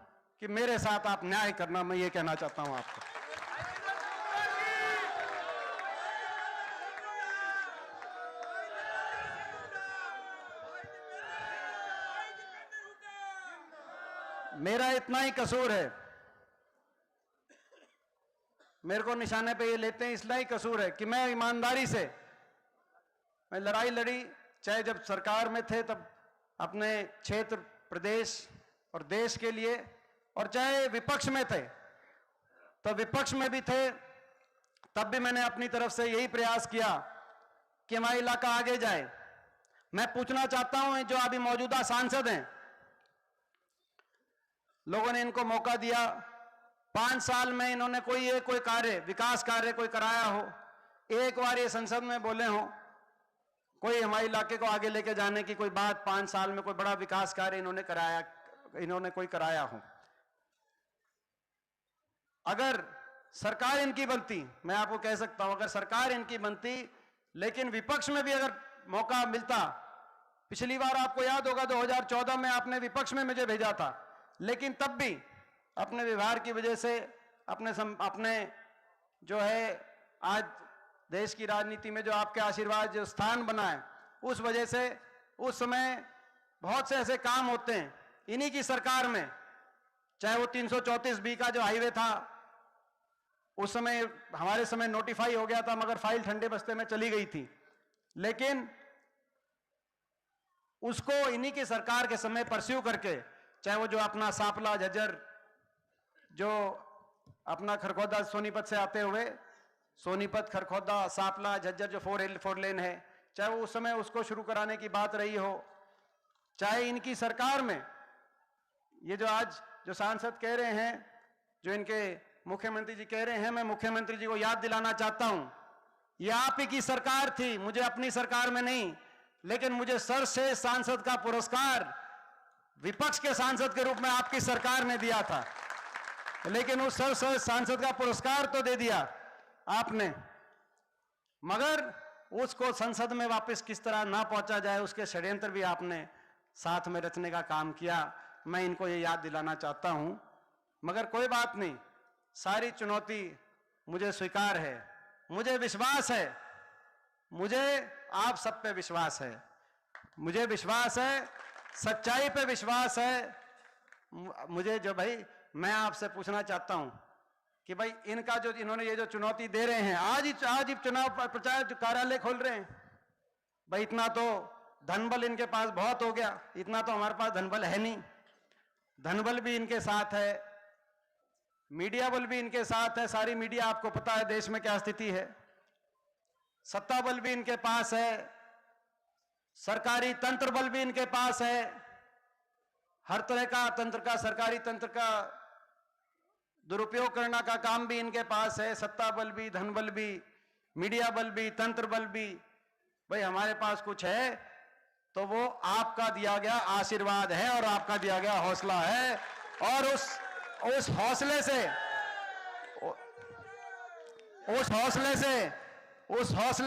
कि मेरे साथ आप न्याय करना, मैं ये कहना चाहता हूं आपको। मेरा इतना ही कसूर है, मेरे को निशाने पे ये लेते हैं, इसलिए ही कसूर है कि मैं ईमानदारी से मैं लड़ाई लड़ी, चाहे जब सरकार में थे तब अपने क्षेत्र, प्रदेश और देश के लिए, और चाहे विपक्ष में थे तो विपक्ष में भी थे तब भी मैंने अपनी तरफ से यही प्रयास किया कि हमारा इलाका आगे जाए। मैं पूछना चाहता हूं, जो अभी मौजूदा सांसद हैं, लोगों ने इनको मौका दिया, 5 साल में इन्होंने कोई कार्य, विकास कार्य कोई कराया हो? एक बार ये संसद में बोले हो? कोई हमारे इलाके को आगे लेके जाने की कोई बात 5 साल में कोई बड़ा विकास कार्य इन्होंने कोई कराया हो। अगर सरकार इनकी बनती, मैं आपको कह सकता हूं, अगर सरकार इनकी बनती, लेकिन विपक्ष में भी अगर मौका मिलता, पिछली बार आपको याद होगा 2014 में आपने विपक्ष में मुझे भेजा था, लेकिन तब भी अपने व्यवहार की वजह से अपने जो है आज देश की राजनीति में जो आपके आशीर्वाद जो स्थान बना है, उस वजह से उस समय बहुत से ऐसे काम होते हैं इन्हीं की सरकार में, चाहे वो 334B का जो हाईवे था, उस समय हमारे समय नोटिफाई हो गया था, मगर फाइल ठंडे बस्ते में चली गई थी, लेकिन उसको इन्हीं की सरकार के समय परस्यू करके, चाहे वो जो अपना सापला झज्जर जो अपना खरखोदा सोनीपत से आते हुए सोनीपत खरखोदा सापला झज्जर जो 4 लेन है, चाहे वो उस समय उसको शुरू कराने की बात रही हो, चाहे इनकी सरकार में ये जो आज जो सांसद कह रहे हैं, जो इनके मुख्यमंत्री जी कह रहे हैं, मैं मुख्यमंत्री जी को याद दिलाना चाहता हूं, ये आप ही की सरकार थी, मुझे अपनी सरकार में नहीं, लेकिन मुझे सर्वश्रेष्ठ सांसद का पुरस्कार विपक्ष के सांसद के रूप में आपकी सरकार ने दिया था, लेकिन उस सर्वश्रेष्ठ सांसद का पुरस्कार तो दे दिया आपने, मगर उसको संसद में वापस किस तरह ना पहुंचा जाए उसके षड्यंत्र भी आपने साथ में रचने का काम किया। मैं इनको ये याद दिलाना चाहता हूं, मगर कोई बात नहीं, सारी चुनौती मुझे स्वीकार है, मुझे विश्वास है, मुझे आप सब पे विश्वास है, मुझे विश्वास है, सच्चाई पे विश्वास है। मुझे जो भाई मैं आपसे पूछना चाहता हूं कि भाई इनका जो इन्होंने ये जो चुनौती दे रहे हैं, आज ही चुनाव प्रचार कार्यालय खोल रहे हैं, भाई इतना तो धनबल इनके पास बहुत हो गया, इतना तो हमारे पास धनबल है नहीं। धनबल भी इनके साथ है, मीडिया बल भी इनके साथ है, सारी मीडिया आपको पता है देश में क्या स्थिति है, सत्ता बल भी इनके पास है, सरकारी तंत्र बल भी इनके पास है, हर तरह का तंत्र का सरकारी तंत्र का दुरुपयोग करने का काम भी इनके पास है, सत्ता बल भी, धन बल भी, मीडिया बल भी, तंत्र बल भी। भाई हमारे पास कुछ है तो वो आपका दिया गया आशीर्वाद है और आपका दिया गया हौसला है, और उस हौसले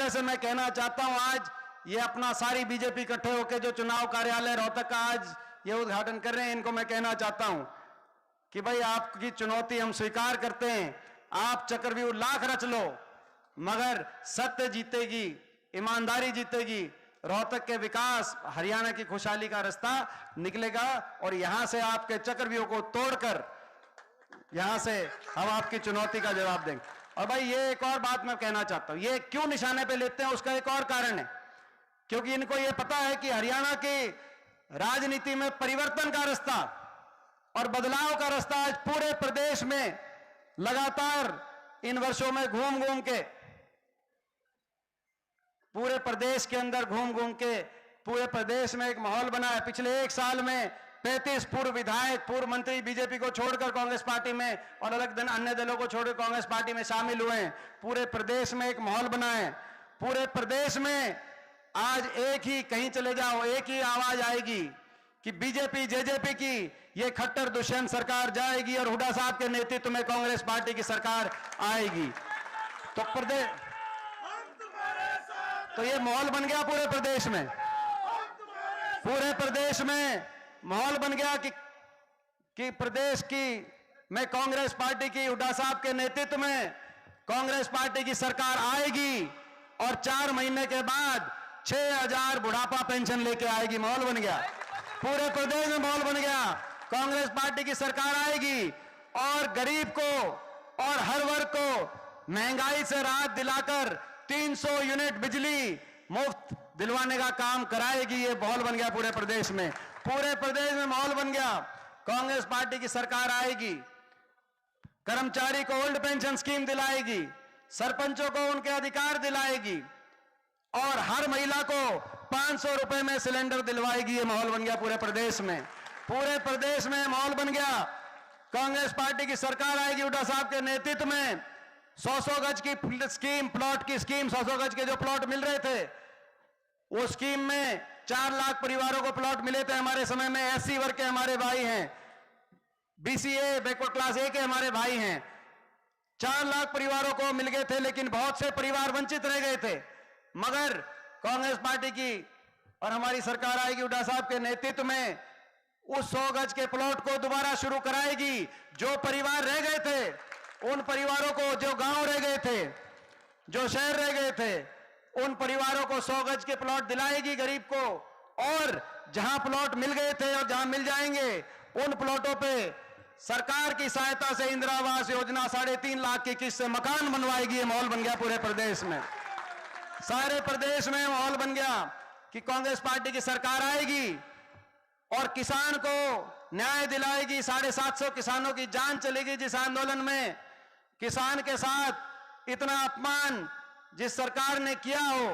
से मैं कहना चाहता हूं, आज ये अपना सारी बीजेपी इकट्ठे होकर जो चुनाव कार्यालय रोहतक का आज ये उद्घाटन कर रहे हैं, इनको मैं कहना चाहता हूं कि भाई आपकी चुनौती हम स्वीकार करते हैं, आप चक्रव्यूह लाख रच लो, मगर सत्य जीतेगी, ईमानदारी जीतेगी, रोहतक के विकास, हरियाणा की खुशहाली का रास्ता निकलेगा, और यहां से आपके चक्रव्यूह को तोड़कर यहां से हम आपकी चुनौती का जवाब देंगे। और भाई ये एक और बात मैं कहना चाहता हूं, ये क्यों निशाने पे लेते हैं उसका एक और कारण है, क्योंकि इनको ये पता है कि हरियाणा की राजनीति में परिवर्तन का रास्ता और बदलाव का रास्ता आज पूरे प्रदेश में लगातार इन वर्षों में घूम घूम के पूरे प्रदेश के अंदर घूम घूम के पूरे प्रदेश में एक माहौल बना है। पिछले 1 साल में 35 पूर्व विधायक, पूर्व मंत्री बीजेपी को छोड़कर कांग्रेस पार्टी में और अन्य दलों को छोड़कर कांग्रेस पार्टी में शामिल हुए हैं। पूरे प्रदेश में एक माहौल बना है, पूरे प्रदेश में आज एक ही, कहीं चले जाओ एक ही आवाज आएगी कि बीजेपी जेजेपी की ये खट्टर दुष्यंत सरकार जाएगी और हुड्डा साहब के नेतृत्व में कांग्रेस पार्टी की सरकार आएगी। तो ये माहौल बन गया पूरे प्रदेश में, पूरे प्रदेश में माहौल बन गया कि प्रदेश की में कांग्रेस पार्टी की हुड्डा साहब के नेतृत्व में कांग्रेस पार्टी की सरकार आएगी और 4 महीने के बाद 6000 बुढ़ापा पेंशन लेके आएगी। माहौल बन गया, पूरे प्रदेश में माहौल बन गया, कांग्रेस पार्टी की सरकार आएगी और गरीब को और हर वर्ग को महंगाई से राहत दिलाकर 300 यूनिट बिजली मुफ्त दिलवाने का काम कराएगी। ये माहौल बन गया पूरे प्रदेश में, पूरे प्रदेश में माहौल बन गया। कांग्रेस पार्टी की सरकार आएगी, कर्मचारी को ओल्ड पेंशन स्कीम दिलाएगी, सरपंचों को उनके अधिकार दिलाएगी और हर महिला को 500 रुपए में सिलेंडर दिलवाएगी। ये माहौल बन गया पूरे प्रदेश में, पूरे प्रदेश में माहौल बन गया। कांग्रेस पार्टी की सरकार आएगी हुड्डा साहब के नेतृत्व में, 100-100 गज की स्कीम, प्लॉट की स्कीम, 100-100 गज के जो प्लॉट मिल रहे थे वो स्कीम में 4 लाख परिवारों को प्लॉट मिले थे हमारे समय में। एससी वर्ग के हमारे भाई हैं, बीसीए बैकवर्ड क्लास ए के हमारे भाई हैं। 4 लाख परिवारों को मिल गए थे, लेकिन बहुत से परिवार वंचित रह गए थे। मगर कांग्रेस पार्टी की और हमारी सरकार आएगी हुड्डा साहब के नेतृत्व में, उस 100 गज के प्लॉट को दोबारा शुरू कराएगी। जो परिवार रह गए थे उन परिवारों को, जो गांव रह गए थे, जो शहर रह गए थे, उन परिवारों को 100 गज के प्लॉट दिलाएगी गरीब को। और जहां प्लॉट मिल गए थे और जहां मिल जाएंगे, उन प्लॉटों पे सरकार की सहायता से इंदिरा आवास योजना 3.5 लाख की किस्त से मकान बनवाएगी। ये माहौल बन गया पूरे प्रदेश में, सारे प्रदेश में माहौल बन गया कि कांग्रेस पार्टी की सरकार आएगी और किसान को न्याय दिलाएगी। 750 किसानों की जान चलेगी जिस आंदोलन में। किसान के साथ इतना अपमान जिस सरकार ने किया हो,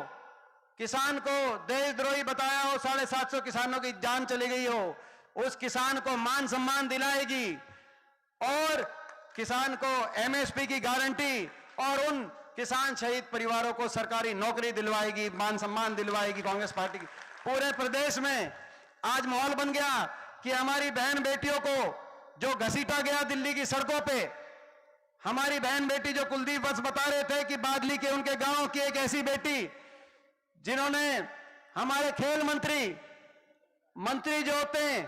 किसान को देशद्रोही बताया हो, 750 किसानों की जान चली गई हो, उस किसान को मान सम्मान दिलाएगी और किसान को एमएसपी की गारंटी और उन किसान शहीद परिवारों को सरकारी नौकरी दिलवाएगी, मान सम्मान दिलवाएगी कांग्रेस पार्टी की। पूरे प्रदेश में आज माहौल बन गया कि हमारी बहन बेटियों को जो घसीटा गया दिल्ली की सड़कों पे, हमारी बहन बेटी जो कुलदीप बस बता रहे थे कि बादली के उनके गांव की एक ऐसी बेटी जिन्होंने हमारे खेल मंत्री जो होते हैं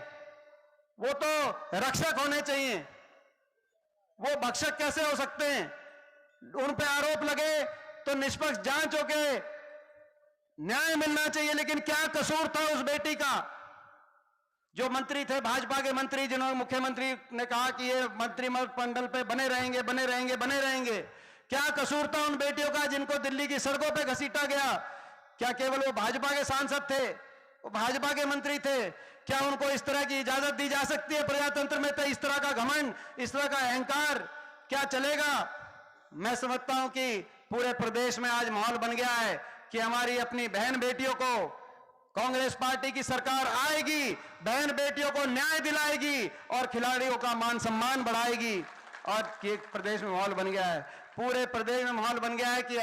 वो तो रक्षक होने चाहिए, वो भक्षक कैसे हो सकते हैं? उन पे आरोप लगे तो निष्पक्ष जांच होके न्याय मिलना चाहिए। लेकिन क्या कसूर था उस बेटी का? जो मंत्री थे, भाजपा के मंत्री, जिन्होंने मुख्यमंत्री ने कहा कि ये मंत्रिमंडल पे बने रहेंगे, क्या कसूर था उन बेटियों का जिनको दिल्ली की सड़कों पे घसीटा गया? क्या केवल वो भाजपा के सांसद थे, वो भाजपा के मंत्री थे? क्या उनको इस तरह की इजाजत दी जा सकती है प्रजातंत्र में? तो इस तरह का घमंड, इस तरह का अहंकार क्या चलेगा? मैं समझता हूं कि पूरे प्रदेश में आज माहौल बन गया है कि हमारी अपनी बहन बेटियों को कांग्रेस पार्टी की सरकार आएगी, बहन बेटियों को न्याय दिलाएगी और खिलाड़ियों का मान सम्मान बढ़ाएगी। और ये प्रदेश में माहौल बन गया है, पूरे प्रदेश में माहौल बन गया है कि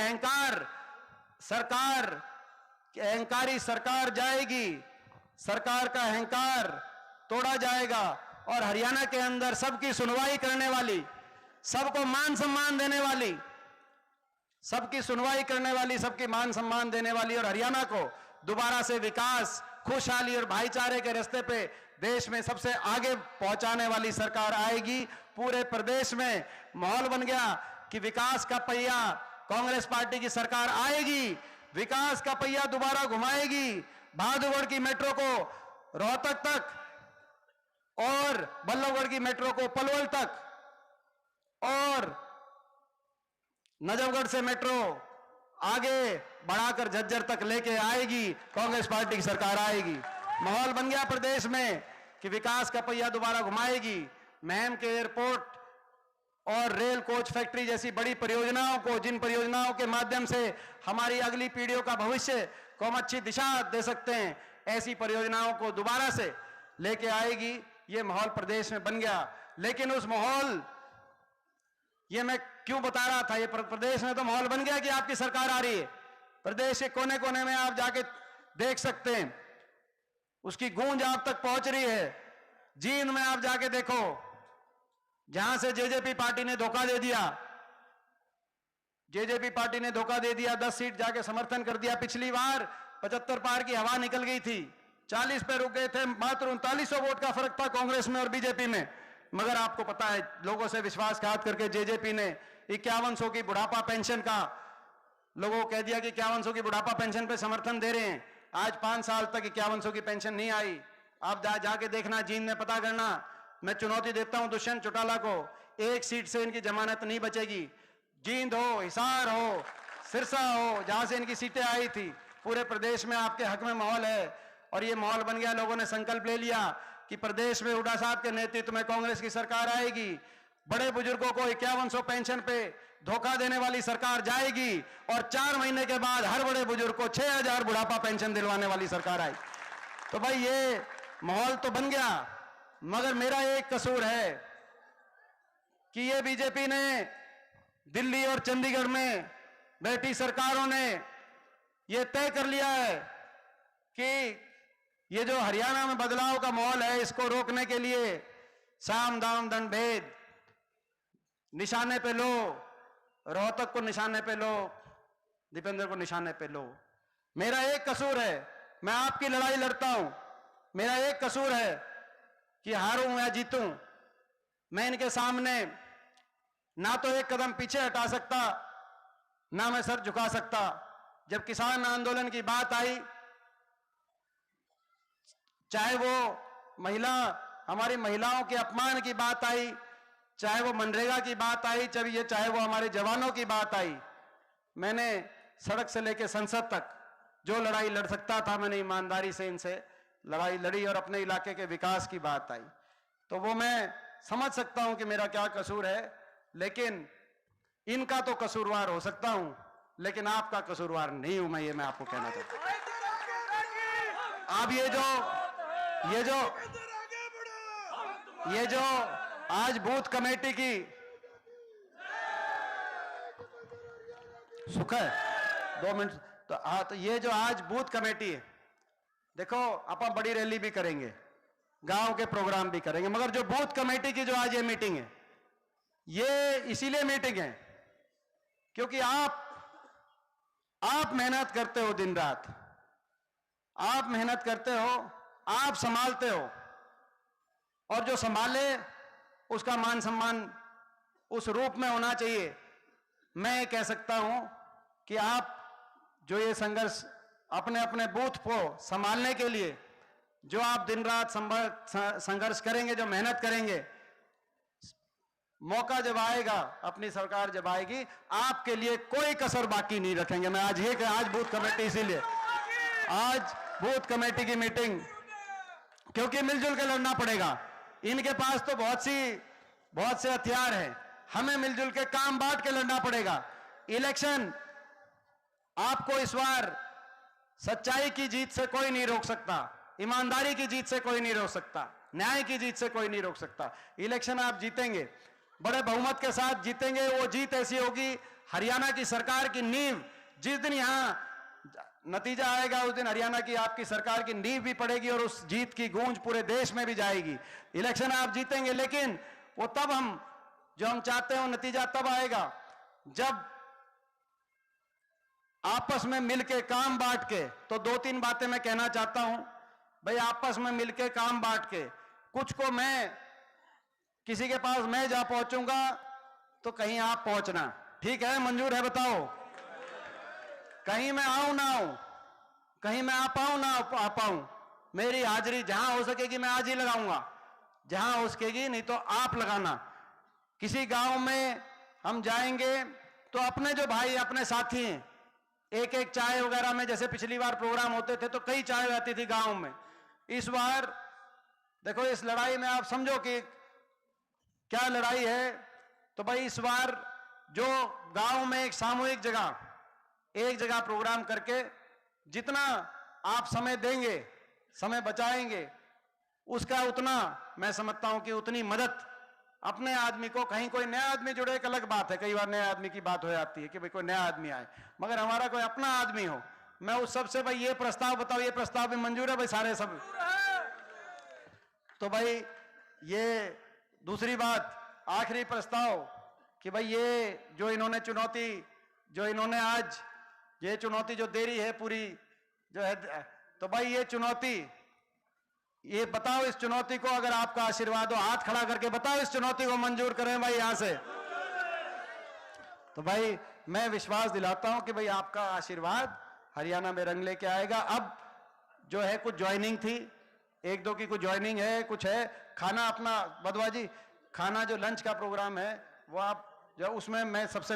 अहंकारी सरकार जाएगी, सरकार का अहंकार तोड़ा जाएगा और हरियाणा के अंदर सबकी सुनवाई करने वाली, सबको मान सम्मान देने वाली, सबकी सुनवाई करने वाली, सबकी मान सम्मान देने वाली और हरियाणा को दोबारा से विकास, खुशहाली और भाईचारे के रास्ते पे देश में सबसे आगे पहुंचाने वाली सरकार आएगी। पूरे प्रदेश में माहौल बन गया कि विकास का पहिया कांग्रेस पार्टी की सरकार आएगी, विकास का पहिया दोबारा घुमाएगी। बहादुरगढ़ की मेट्रो को रोहतक तक और बल्लभगढ़ की मेट्रो को पलवल तक और नजफगढ़ से मेट्रो आगे बढ़ाकर झज्जर तक लेके आएगी, कांग्रेस पार्टी की सरकार आएगी। माहौल बन गया प्रदेश में कि विकास का पहिया दोबारा घुमाएगी। महम के एयरपोर्ट और रेल कोच फैक्ट्री जैसी बड़ी परियोजनाओं को, जिन परियोजनाओं के माध्यम से हमारी अगली पीढ़ियों का भविष्य को हम अच्छी दिशा दे सकते हैं, ऐसी परियोजनाओं को दोबारा से लेके आएगी। ये माहौल प्रदेश में बन गया। लेकिन उस माहौल, ये मैं क्यों बता रहा था, ये प्रदेश में तो माहौल बन गया कि आपकी सरकार आ रही है। प्रदेश के कोने कोने में आप जाके देख सकते हैं, उसकी गूंज आप तक पहुंच रही है। जींद में आप जाके देखो, जहां से जेजेपी पार्टी ने धोखा दे दिया, जेजेपी पार्टी ने धोखा दे दिया, 10 सीट जाके समर्थन कर दिया। पिछली बार 75 पार की हवा निकल गई थी, 40 पे रुक गए थे, मात्र 3900 वोट का फर्क था कांग्रेस में और बीजेपी में। मगर आपको पता है, लोगों से विश्वासघात करके जेजेपी ने 5100 की बुढ़ापा पेंशन का, लोगों को कह दिया कि 5100 की बुढ़ापा पेंशन पे समर्थन दे रहे हैं। आज 5 साल तक 5100 की पेंशन नहीं आई। आप जाके देखना, जींद में पता करना। मैं चुनौती देता हूं दुष्यंत चौटाला को, 1 सीट से इनकी जमानत नहीं बचेगी। जींद हो, हिसार हो, सिरसा हो, जहां से इनकी सीटें आई थी, पूरे प्रदेश में आपके हक में माहौल है। और ये माहौल बन गया, लोगों ने संकल्प ले लिया कि प्रदेश में हुड्डा साहब के नेतृत्व में कांग्रेस की सरकार आएगी। बड़े बुजुर्गों को 5100 पेंशन पे धोखा देने वाली सरकार जाएगी और 4 महीने के बाद हर बड़े बुजुर्ग को 6000 बुढ़ापा पेंशन दिलवाने वाली सरकार आएगी। तो भाई ये माहौल तो बन गया, मगर मेरा एक कसूर है कि ये बीजेपी ने दिल्ली और चंडीगढ़ में बैठी सरकारों ने ये तय कर लिया है कि ये जो हरियाणा में बदलाव का माहौल है, इसको रोकने के लिए साम दाम दंड भेद निशाने पे लो, रोहतक को निशाने पे लो, दीपेंद्र को निशाने पे लो। मेरा एक कसूर है, मैं आपकी लड़ाई लड़ता हूं। मेरा एक कसूर है कि हारूं या जीतूं, मैं इनके सामने ना तो एक कदम पीछे हटा सकता, ना मैं सर झुका सकता। जब किसान आंदोलन की बात आई, चाहे वो हमारी महिलाओं के अपमान की बात आई, चाहे वो मनरेगा की बात आई, चाहे वो हमारे जवानों की बात आई, मैंने सड़क से लेकर संसद तक जो लड़ाई लड़ सकता था, मैंने ईमानदारी से इनसे लड़ाई लड़ी। और अपने इलाके के विकास की बात आई तो वो मैं समझ सकता हूं कि मेरा क्या कसूर है, लेकिन इनका तो कसूरवार हो सकता हूं, लेकिन आपका कसूरवार नहीं हूं मैं आपको कहना चाहता हूं। अब ये जो आज बूथ कमेटी की सुख है 2 मिनट तो ये जो आज बूथ कमेटी है, देखो अपन बड़ी रैली भी करेंगे, गांव के प्रोग्राम भी करेंगे, मगर जो बूथ कमेटी की जो आज ये मीटिंग है, ये इसीलिए मीटिंग है क्योंकि आप मेहनत करते हो, दिन रात आप मेहनत करते हो, आप संभालते हो, और जो संभाले उसका मान सम्मान उस रूप में होना चाहिए। मैं ये कह सकता हूं कि आप जो ये संघर्ष अपने अपने बूथ को संभालने के लिए जो आप दिन रात संघर्ष करेंगे, जो मेहनत करेंगे, मौका जब आएगा, अपनी सरकार जब आएगी, आपके लिए कोई कसर बाकी नहीं रखेंगे। मैं आज बूथ कमेटी, इसीलिए आज बूथ कमेटी की मीटिंग, क्योंकि मिलजुल के लड़ना पड़ेगा। इनके पास तो बहुत से हथियार हैं, हमें मिलजुल के काम बांट के लड़ना पड़ेगा। इलेक्शन आपको इस बार सच्चाई की जीत से कोई नहीं रोक सकता, ईमानदारी की जीत से कोई नहीं रोक सकता, न्याय की जीत से कोई नहीं रोक सकता। इलेक्शन आप जीतेंगे, बड़े बहुमत के साथ जीतेंगे। वो जीत ऐसी होगी, हरियाणा की सरकार की नींव, जिस दिन यहां नतीजा आएगा उस दिन हरियाणा की आपकी सरकार की नींव भी पड़ेगी और उस जीत की गूंज पूरे देश में भी जाएगी। इलेक्शन आप जीतेंगे, लेकिन वो तब जो हम चाहते हो नतीजा तब आएगा जब आपस में मिलके काम बांट के। तो 2-3 बातें मैं कहना चाहता हूं भाई, आपस में मिलके काम बांट के। कुछ को किसी के पास मैं जा पहुंचूंगा तो कहीं आप पहुंचना, ठीक है? मंजूर है? बताओ। कहीं मैं आऊं ना आऊं, कहीं मैं आ पाऊं ना आ पाऊं, मेरी हाजिरी जहां हो सकेगी मैं आज ही लगाऊंगा, जहां हो सकेगी नहीं तो आप लगाना। किसी गांव में हम जाएंगे तो अपने जो भाई, अपने साथी हैं, एक चाय वगैरह में, जैसे पिछली बार प्रोग्राम होते थे तो कई चाय आती थी गांव में। इस बार देखो, इस लड़ाई में आप समझो कि क्या लड़ाई है। तो भाई इस बार जो गांव में एक सामूहिक एक जगह प्रोग्राम करके जितना आप समय देंगे, समय बचाएंगे, उसका उतना मैं समझता हूं कि उतनी मदद अपने आदमी को, कहीं कोई नया आदमी जुड़े एक अलग बात है, कई बार नया आदमी की बात हो जाती है कि भाई कोई नया आदमी आए, मगर हमारा कोई अपना आदमी हो, मैं उस सबसे भाई ये प्रस्ताव बताओ, ये प्रस्ताव भी मंजूर है भाई? सारे सब। तो भाई ये दूसरी बात, आखिरी प्रस्ताव कि भाई ये जो इन्होंने आज ये चुनौती जो दे रही है पूरी जो है, तो भाई ये चुनौती, ये बताओ, इस चुनौती को अगर आपका आशीर्वाद हो, हाथ खड़ा करके बताओ इस चुनौती को मंजूर करें भाई यहां से। तो भाई मैं विश्वास दिलाता हूं कि भाई आपका आशीर्वाद हरियाणा में रंग लेके आएगा। अब जो है कुछ ज्वाइनिंग थी, 1-2 की कुछ ज्वाइनिंग है, कुछ है खाना अपना, बदवा जी खाना जो लंच का प्रोग्राम है वो आप जो उसमें मैं सबसे